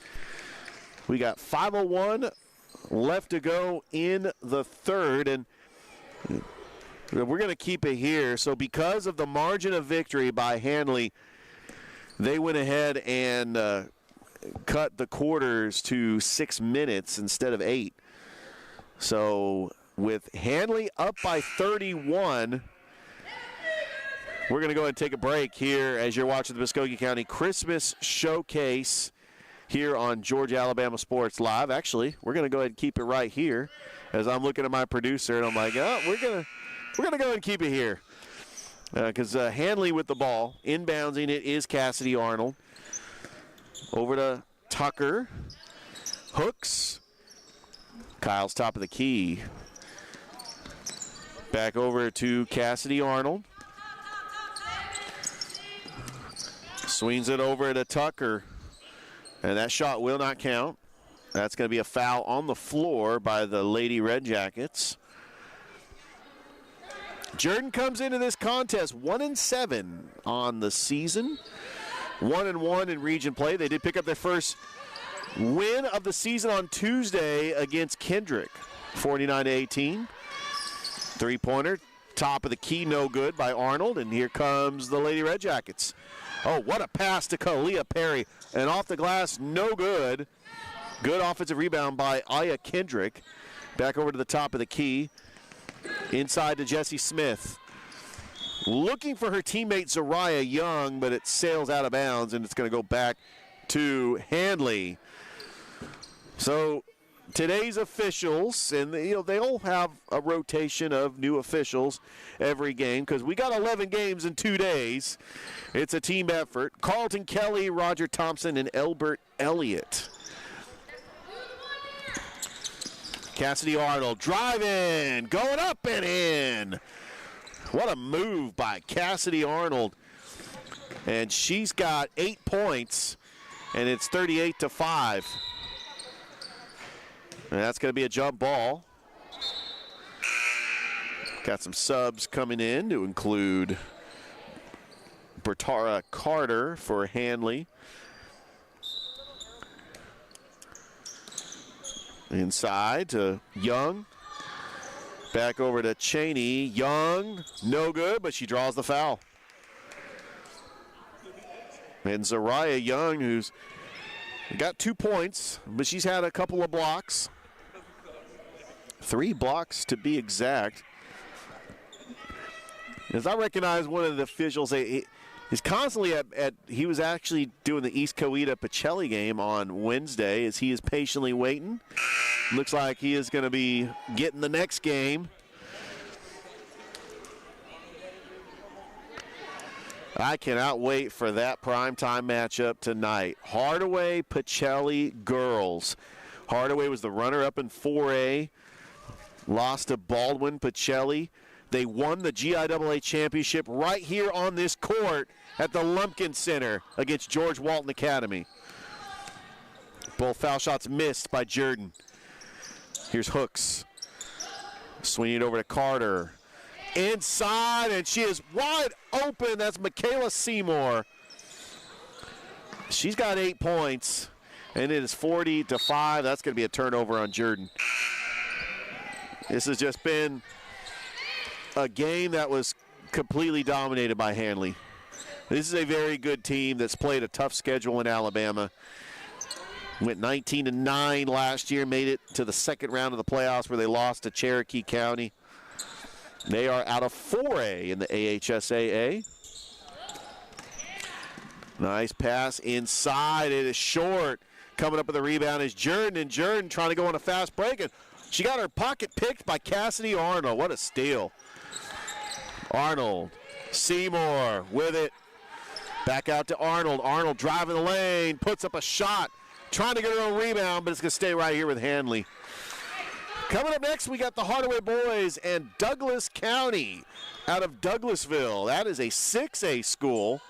we got 5:01 left to go in the third. And we're going to keep it here. So because of the margin of victory by Hanley, they went ahead and cut the quarters to 6 minutes instead of 8. So with Hanley up by 31, we're going to go ahead and take a break here as you're watching the Muscogee County Christmas Showcase here on Georgia Alabama Sports Live. Actually, we're going to go ahead and keep it right here as I'm looking at my producer, and I'm like, oh, we're going to go ahead and keep it here because Hanley with the ball. Inbounding it is Cassidy Arnold. Over to Tucker. Hooks. Kyle's top of the key. Back over to Cassidy Arnold. Swings it over to Tucker. And that shot will not count. That's going to be a foul on the floor by the Lady Red Jackets. Jordan comes into this contest 1-7 on the season. 1-1 in region play. They did pick up their first win of the season on Tuesday against Kendrick. 49-18. Three-pointer. Top of the key, no good by Arnold. And here comes the Lady Red Jackets. Oh, what a pass to Kalia Perry. And off the glass, no good. Good offensive rebound by Aya Kendrick. Back over to the top of the key. Inside to Jessie Smith. Looking for her teammate Zariah Young, but it sails out of bounds, and it's going to go back to Hanley. So today's officials, and they all have a rotation of new officials every game because we got 11 games in 2 days. It's a team effort. Carlton Kelly, Roger Thompson, and Elbert Elliott. Cassidy Arnold driving, going up and in. What a move by Cassidy Arnold. And she's got 8 points, and it's 38-5. And that's going to be a jump ball. Got some subs coming in to include Bertara Carter for Hanley. Inside to Young. Back over to Cheney. Young, no good, but she draws the foul. And Zariah Young, who's got 2 points, but she's had a couple of blocks. 3 blocks to be exact. As I recognize one of the officials, He's constantly he was actually doing the East Coweta Pacelli game on Wednesday as he is patiently waiting. Looks like he is going to be getting the next game. I cannot wait for that primetime matchup tonight. Hardaway, Pacelli, girls. Hardaway was the runner-up in 4A. Lost to Baldwin, Pacelli. They won the GIAA championship right here on this court at the Lumpkin Center against George Walton Academy. Both foul shots missed by Jordan. Here's Hooks. Swinging it over to Carter. Inside, and she is wide open. That's Michaela Seymour. She's got 8 points, and it is 40-5. That's going to be a turnover on Jordan. This has just been a game that was completely dominated by Hanley. This is a very good team that's played a tough schedule in Alabama. Went 19-9 last year, made it to the second round of the playoffs where they lost to Cherokee County. They are out of 4A in the AHSAA. Nice pass inside. It is short. Coming up with the rebound is Jordan, and Jordan trying to go on a fast break. And she got her pocket picked by Cassidy Arnold. What a steal. Arnold. Seymour with it. Back out to Arnold. Arnold driving the lane. Puts up a shot. Trying to get her own rebound, but it's going to stay right here with Hanley. Coming up next, we got the Hardaway boys and Douglas County out of Douglasville. That is a 6A school.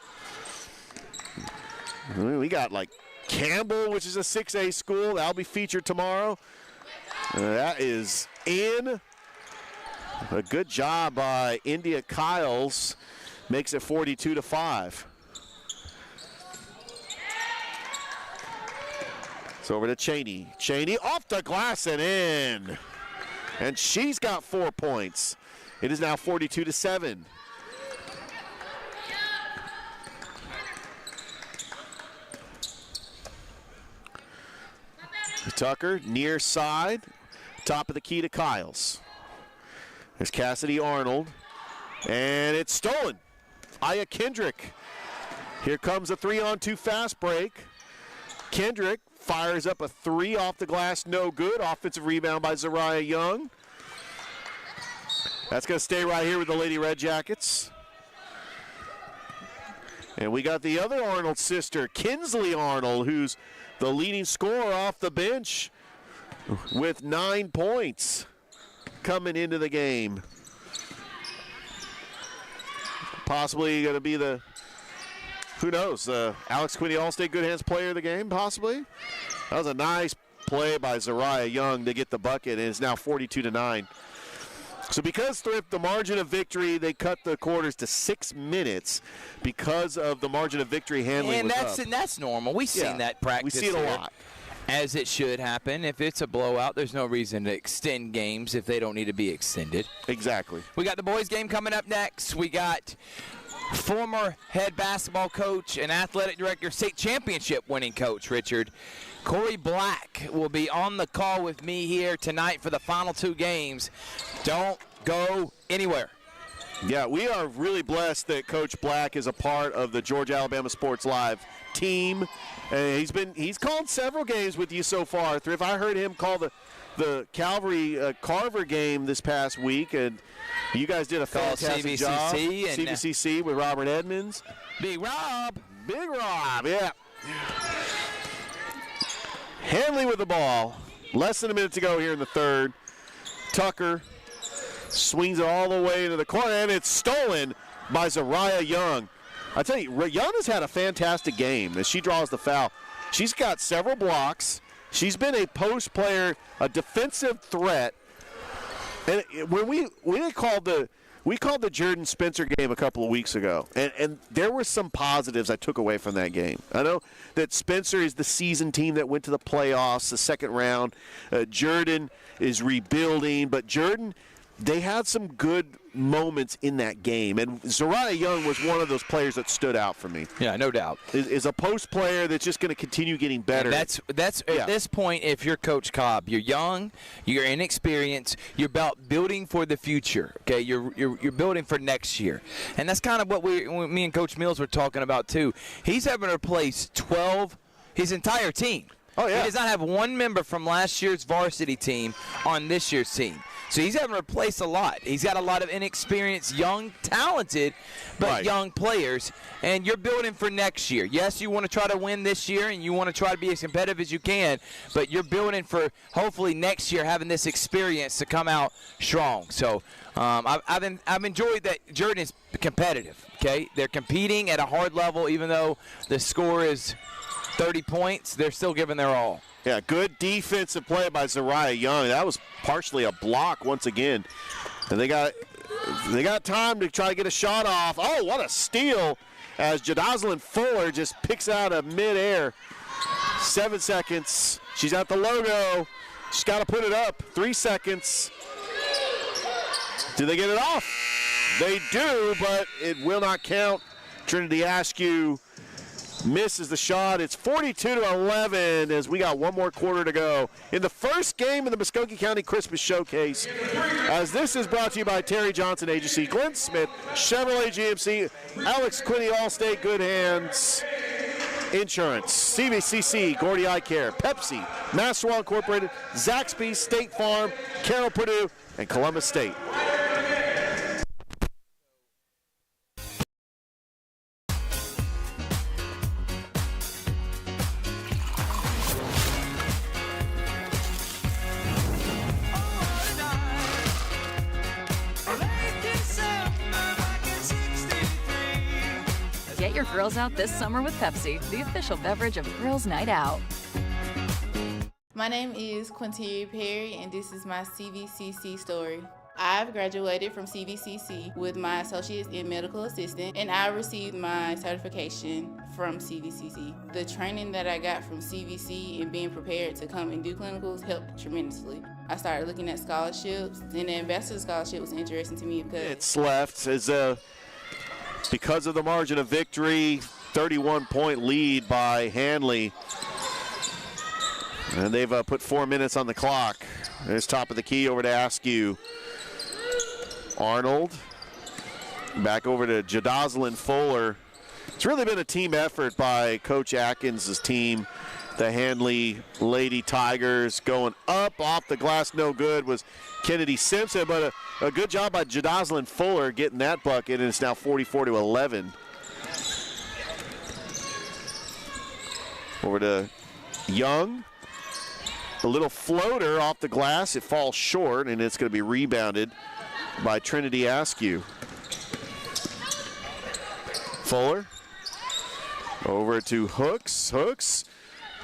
We got like Campbell, which is a 6A school. That'll be featured tomorrow. That is in. A good job by India Kyles. Makes it 42-5. It's over to Cheney. Cheney off the glass and in. And she's got 4 points. It is now 42-7. Tucker near side. Top of the key to Kyles. There's Cassidy Arnold. And it's stolen. Aya Kendrick. Here comes a 3-on-2 fast break. Kendrick fires up a 3 off the glass, no good. Offensive rebound by Zariah Young. That's going to stay right here with the Lady Red Jackets. And we got the other Arnold sister, Kinsley Arnold, who's the leading scorer off the bench with 9 points coming into the game. Possibly going to be the, who knows, Alex Quinney All-State Good Hands player of the game, possibly. That was a nice play by Zariah Young to get the bucket, and it's now 42-9. So because Thrift, the margin of victory, they cut the quarters to 6 minutes because of the margin of victory handling. And that's normal. We've seen that practice. We see it a lot. As it should happen. If it's a blowout, there's no reason to extend games if they don't need to be extended. Exactly. We got the boys game coming up next. We got former head basketball coach and athletic director, state championship winning coach, Richard. Corey Black will be on the call with me here tonight for the final 2 games. Don't go anywhere. Yeah, we are really blessed that Coach Black is a part of the Georgia-Alabama Sports Live team. And he's called several games with you so far. If I heard him call the Calvary Carver game this past week, and you guys did a fantastic job. CBCC with Robert Edmonds. Big Rob, yeah. Hanley with the ball. Less than a minute to go here in the third. Tucker swings it all the way into the corner, and it's stolen by Zariah Young. I tell you, Young has had a fantastic game as she draws the foul. She's got several blocks. She's been a post player, a defensive threat. And when we called the Jordan Spencer game a couple of weeks ago, and there were some positives I took away from that game. I know that Spencer is the seasoned team that went to the playoffs, the second round. Jordan is rebuilding, but Jordan they had some good moments in that game, and Zariah Young was one of those players that stood out for me. Yeah, no doubt. Is a post player that's just going to continue getting better. And that's at this point, if you're Coach Cobb, you're young, you're inexperienced, you're about building for the future. Okay, you're building for next year, and that's kind of what me and Coach Mills were talking about too. He's having to replace his entire team. Oh yeah. He does not have one member from last year's varsity team on this year's team. So he's having to replace a lot. He's got a lot of inexperienced, young, talented, but young players. And you're building for next year. Yes, you want to try to win this year, and you want to try to be as competitive as you can, but you're building for hopefully next year having this experience to come out strong. So I've enjoyed that Jordan is competitive. Okay, they're competing at a hard level, even though the score is 30 points. They're still giving their all. Yeah, good defensive play by Zariah Young. That was partially a block once again. And they got time to try to get a shot off. Oh, what a steal as Jadaslyn Fuller just picks out of midair. 7 seconds. She's at the logo. She's got to put it up. 3 seconds. Do they get it off? They do, but it will not count. Trinity Askew misses the shot. It's 42-11 as we got one more quarter to go in the first game of the Muscogee County Christmas Showcase. As this is brought to you by Terry Johnson Agency, Glenn Smith, Chevrolet GMC, Alex Quinney, Allstate, Good Hands, Insurance, CVCC, Gordy Eye Care, Pepsi, Masterwell Incorporated, Zaxby's, State Farm, Carroll Purdue, and Columbus State. Get your grills out this summer with Pepsi, the official beverage of Girls Night Out. My name is Quinteria Perry, and this is my CVCC story. I've graduated from CVCC with my associates in medical assistant, and I received my certification from CVCC. The training that I got from CVC and being prepared to come and do clinicals helped tremendously. I started looking at scholarships, and the ambassador scholarship was interesting to me because it's left as because of the margin of victory, 31-point lead by Hanley. And they've put 4 minutes on the clock. There's top of the key over to Askew. Arnold back over to Jadaslyn Fuller. It's really been a team effort by Coach Atkins' team. The Hanley Lady Tigers going up off the glass, no good was Kennedy Simpson, but a good job by Jadaslyn Fuller getting that bucket, and it's now 44-11. Over to Young. A little floater off the glass. It falls short, and it's going to be rebounded by Trinity Askew. Fuller over to Hooks. Hooks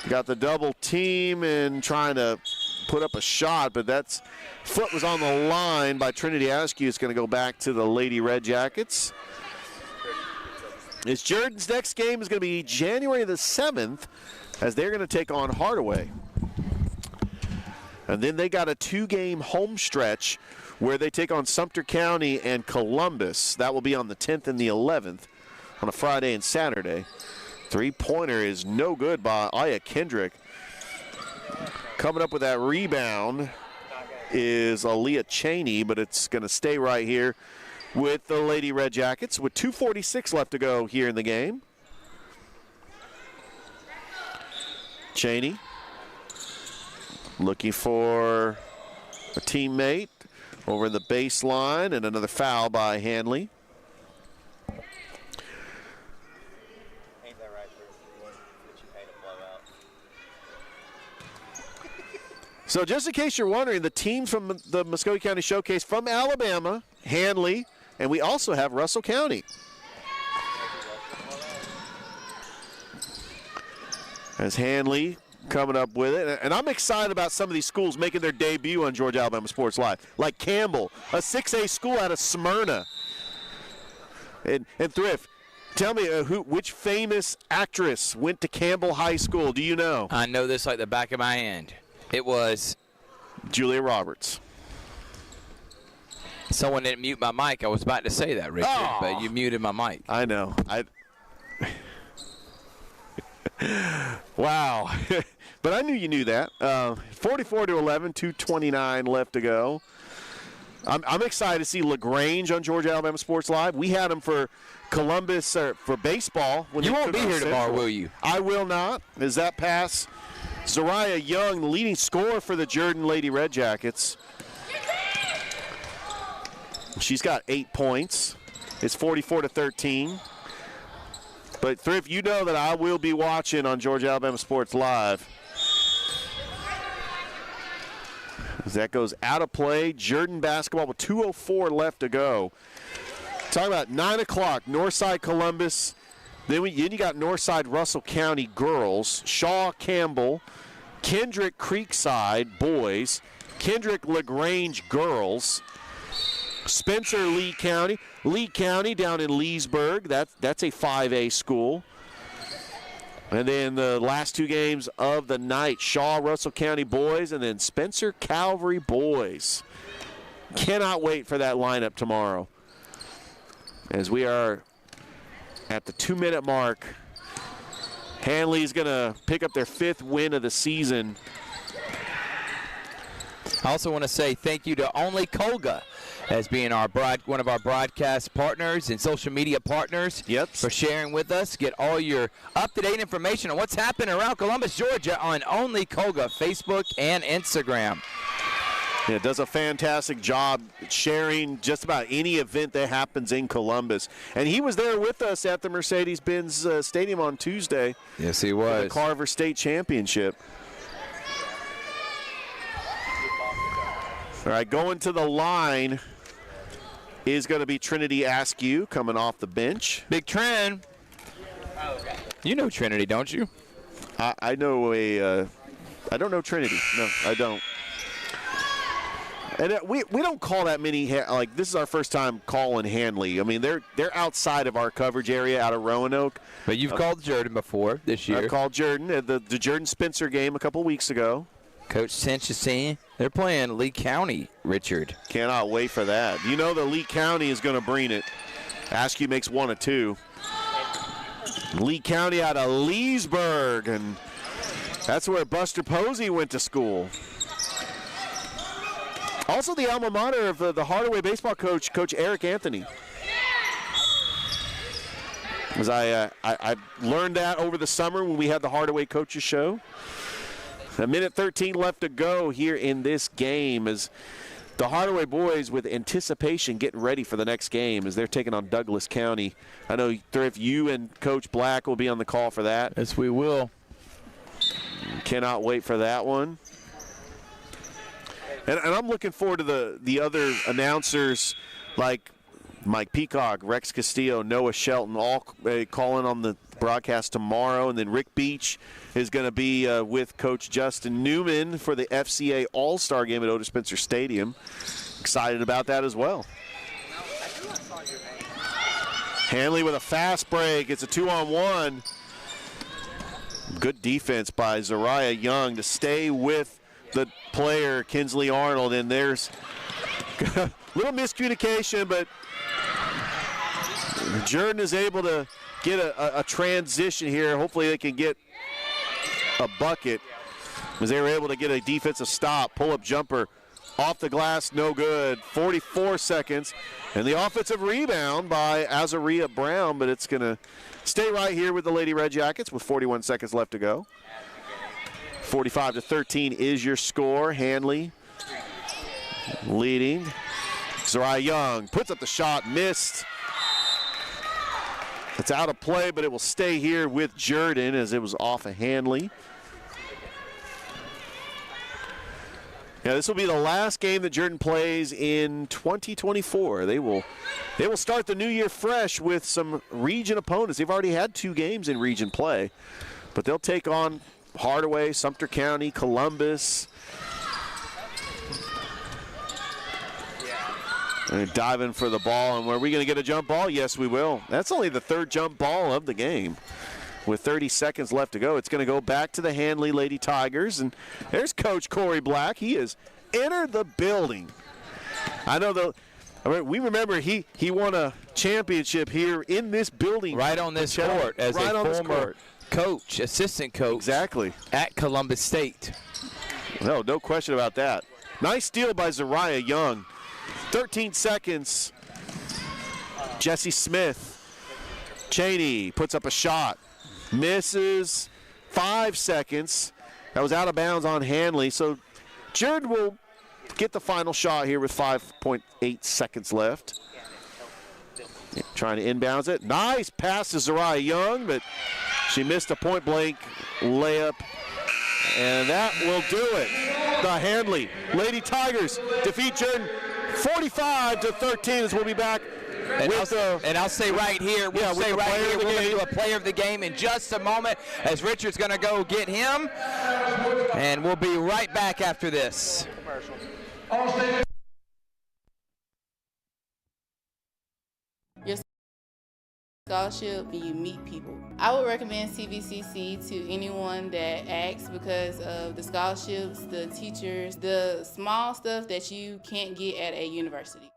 got the double team and trying to put up a shot, but that's foot was on the line by Trinity Askew. It's going to go back to the Lady Red Jackets. It's Jordan's next game is going to be January the 7th as they're going to take on Hardaway. And then they got a 2-game home stretch where they take on Sumter County and Columbus. That will be on the 10th and the 11th on a Friday and Saturday. Three-pointer is no good by Aya Kendrick. Coming up with that rebound is Aaliyah Cheney, but it's going to stay right here with the Lady Red Jackets with 2:46 left to go here in the game. Cheney looking for a teammate over in the baseline, and another foul by Hanley. So just in case you're wondering, the teams from the Muscogee County Showcase from Alabama, Hanley, and we also have Russell County. As Hanley coming up with it. And I'm excited about some of these schools making their debut on Georgia Alabama Sports Live. Like Campbell, a 6A school out of Smyrna. And Thrift, tell me which famous actress went to Campbell High School? Do you know? I know this like the back of my hand. It was Julia Roberts. Someone didn't mute my mic. I was about to say that, Richard, but you muted my mic. I know. Wow. But I knew you knew that. 44-11, 2:29 left to go. I'm excited to see LaGrange on Georgia Alabama Sports Live. We had him for Columbus for baseball. You won't be here tomorrow, will you? I will not. As that pass, Zariah Young, the leading scorer for the Jordan Lady Red Jackets. She's got 8 points. It's 44-13. But Thrift, you know that I will be watching on Georgia Alabama Sports Live. As that goes out of play, Jordan basketball with 2:04 left to go. Talking about 9 o'clock, Northside Columbus. Then you got Northside Russell County girls, Shaw Campbell, Kendrick Creekside boys, Kendrick LaGrange girls, Spencer Lee County down in Leesburg. That's a 5A school. And then the last 2 games of the night, Shaw Russell County boys and then Spencer Calvary boys. Cannot wait for that lineup tomorrow. As we are at the 2-minute mark, Hanley's going to pick up their 5th win of the season. I also want to say thank you to Only Colga as being one of our broadcast partners and social media partners for sharing with us. Get all your up-to-date information on what's happening around Columbus, Georgia on Only Colga, Facebook and Instagram. Yeah, it does a fantastic job sharing just about any event that happens in Columbus. And he was there with us at the Mercedes-Benz Stadium on Tuesday. Yes, he was. The Carver State Championship. All right, going to the line is going to be Trinity Askew coming off the bench. Big Trin. You know Trinity, don't you? I know I don't know Trinity. No, I don't. And we don't call that many, like this is our first time calling Hanley. I mean, they're outside of our coverage area out of Roanoke. But you've called Jordan before this year. I called Jordan at the Jordan Spencer game a couple weeks ago. Coach Sanchez, they're playing Lee County, Richard. Cannot wait for that. You know that Lee County is going to bring it. Askew makes 1 of 2. Lee County out of Leesburg, and that's where Buster Posey went to school. Also the alma mater of the Hardaway baseball coach, Coach Eric Anthony. As I learned that over the summer when we had the Hardaway Coaches Show. 1:13 left to go here in this game as the Hardaway boys with anticipation getting ready for the next game as they're taking on Douglas County. I know if you and Coach Black will be on the call for that. Yes, we will. Cannot wait for that one. And I'm looking forward to the other announcers like Mike Peacock, Rex Castillo, Noah Shelton, all calling on the broadcast tomorrow. And then Rick Beach is going to be with Coach Justin Newman for the FCA All-Star game at Otis Spencer Stadium. Excited about that as well. Hanley with a fast break. It's a 2-on-1. Good defense by Zariah Young to stay with the player, Kinsley Arnold. And there's a little miscommunication, but Jordan is able to get a transition here. Hopefully they can get a bucket as they were able to get a defensive stop. Pull-up jumper off the glass, no good. 44 seconds. And the offensive rebound by Azaria Brown, but it's going to stay right here with the Lady Red Jackets with 41 seconds left to go. 45-13 is your score. Hanley leading. Zariah Young puts up the shot, missed. It's out of play, but it will stay here with Jordan as it was off of Hanley. Yeah, this will be the last game that Jordan plays in 2024. They will start the new year fresh with some region opponents. They've already had 2 games in region play, but they'll take on Hardaway, Sumter County, Columbus. And diving for the ball, and are we going to get a jump ball? Yes, we will. That's only the 3rd jump ball of the game. With 30 seconds left to go, it's going to go back to the Hanley Lady Tigers, and there's Coach Corey Black. He has entered the building. I know All right, we remember he won a championship here in this building. Right on this court as right a on former coach, assistant coach. Exactly. At Columbus State. No question about that. Nice steal by Zariah Young. 13 seconds. Jesse Smith. Cheney puts up a shot. Misses. 5 seconds. That was out of bounds on Hanley. So Jordan will get the final shot here with 5.8 seconds left. Trying to inbounds it. Nice pass to Zariah Young, but she missed a point-blank layup. And that will do it. The Handley Lady Tigers defeat Jordan 45-13 as we'll be back. And I'll say right here, we're going to do a player of the game in just a moment as Richard's going to go get him. And we'll be right back after this. Your scholarship and you meet people. I would recommend CVCC to anyone that asks because of the scholarships, the teachers, the small stuff that you can't get at a university.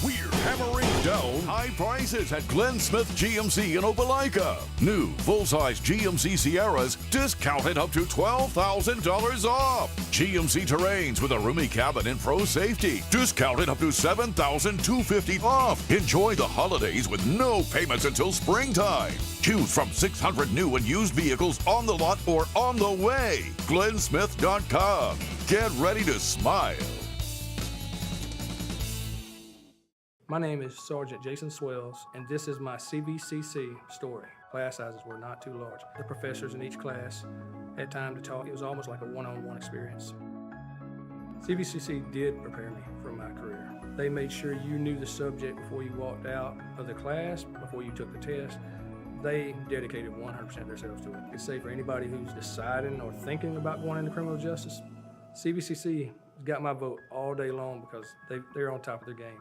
We're hammering down high prices at Glenn Smith GMC in Opelika. New full-size GMC Sierras discounted up to $12,000 off. GMC Terrains with a roomy cabin and pro safety discounted up to $7,250 off. Enjoy the holidays with no payments until springtime. Choose from 600 new and used vehicles on the lot or on the way. GlennSmith.com. Get ready to smile. My name is Sergeant Jason Swells, and this is my CVCC story. Class sizes were not too large. The professors in each class had time to talk. It was almost like a one-on-one experience. CVCC did prepare me for my career. They made sure you knew the subject before you walked out of the class, before you took the test. They dedicated 100% of themselves to it. I could say for anybody who's deciding or thinking about going into criminal justice, CVCC got my vote all day long because they're on top of their game.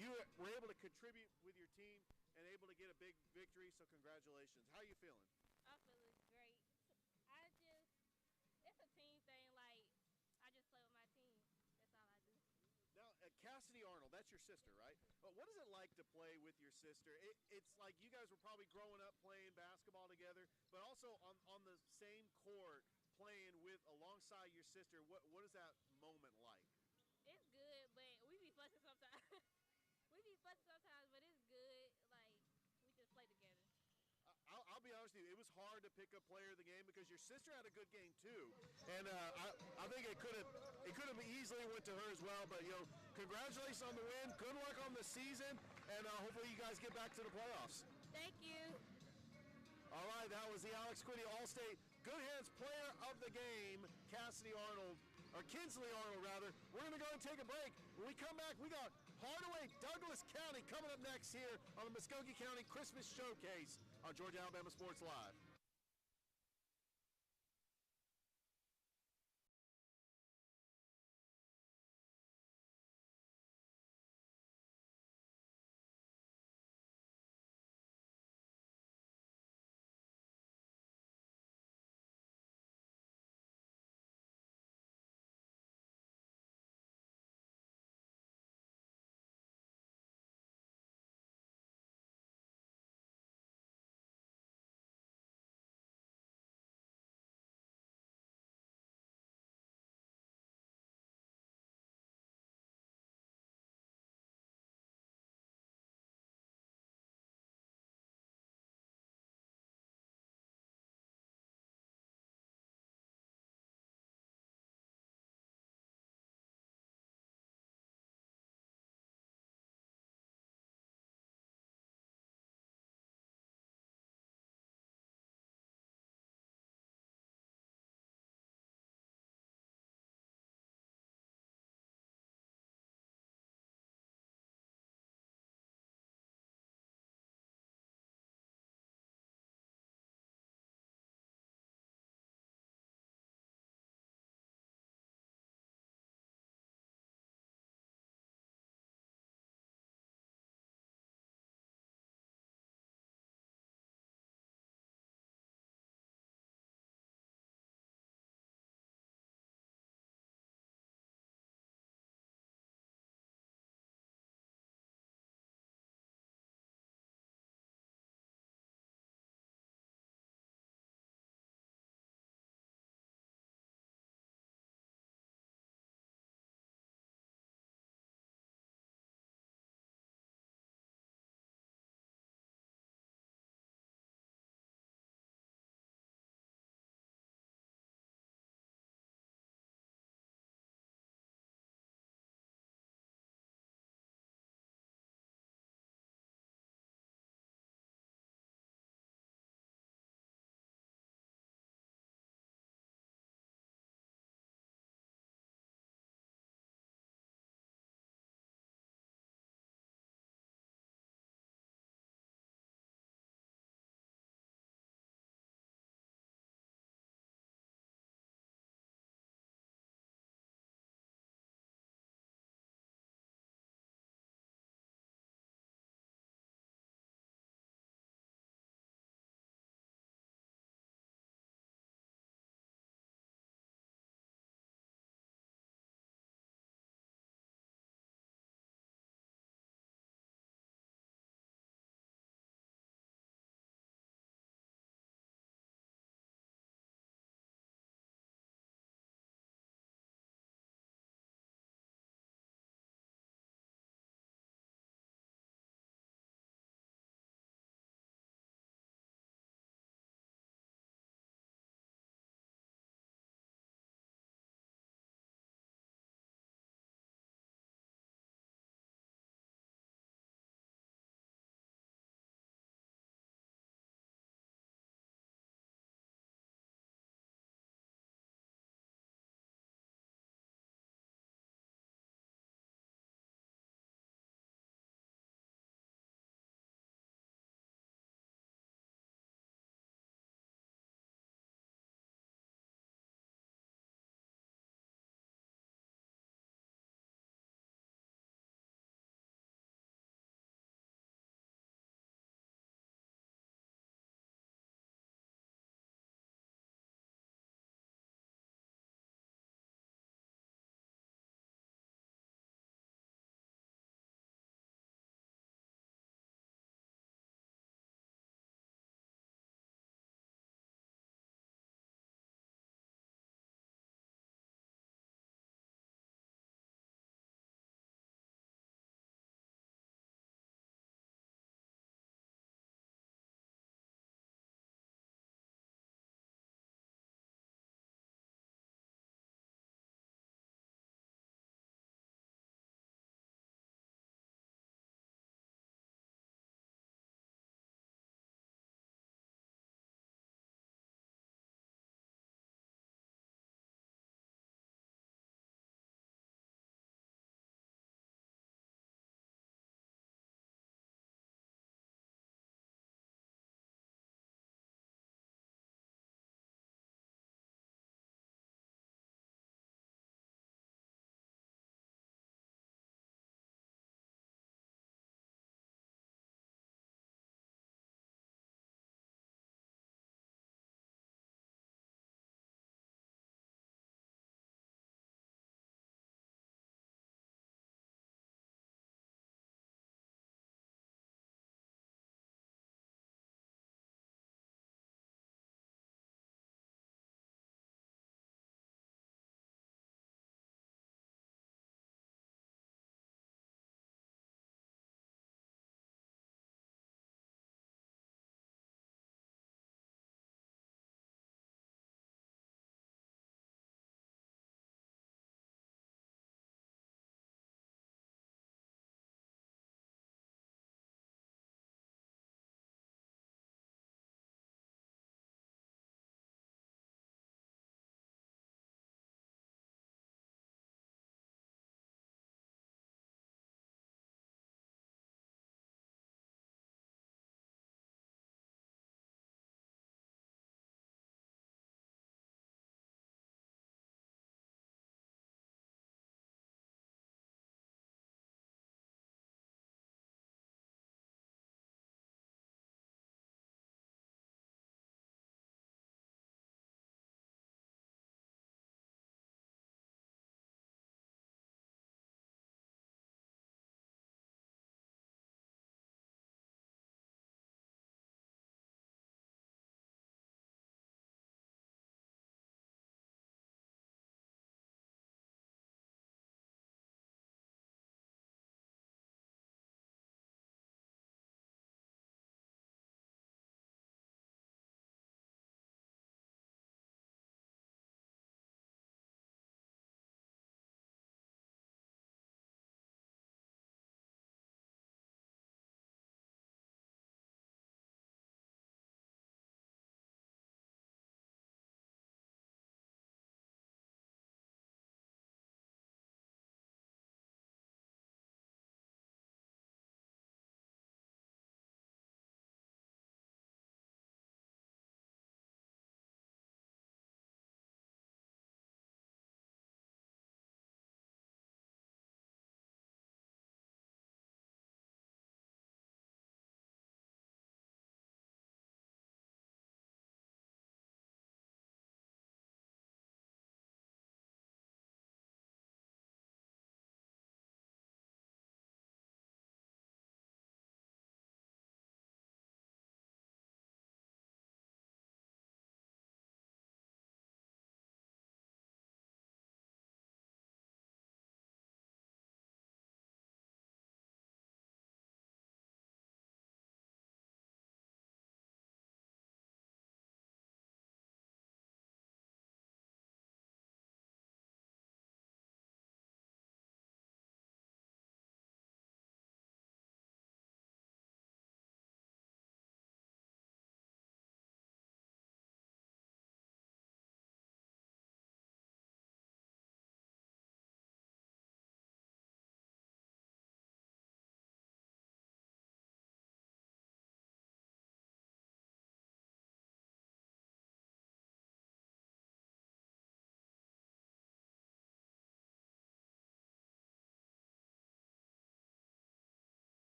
You were able to contribute with your team and able to get a big victory, so congratulations. How are you feeling? I feel it's great. It's a team thing, like, I just play with my team. That's all I do. Now, Cassidy Arnold, that's your sister, right? But what is it like to play with your sister? It's like you guys were probably growing up playing basketball together, but also on the same court playing with alongside your sister. What is that moment like? It's good, but we be fussing sometimes. But it's good. Like, we just play together. I'll be honest with you, it was hard to pick a player of the game because your sister had a good game too, and I think it could have easily went to her as well. But congratulations on the win. Good luck on the season, and hopefully you guys get back to the playoffs. Thank you. All right, that was the Alex Quiddy All-State Good Hands Player of the Game, Cassidy Arnold. Or Kinsley Arnold, rather. We're going to go and take a break. When we come back, we got Hardaway, Douglas County coming up next here on the Muscogee County Christmas Showcase on Georgia Alabama Sports Live.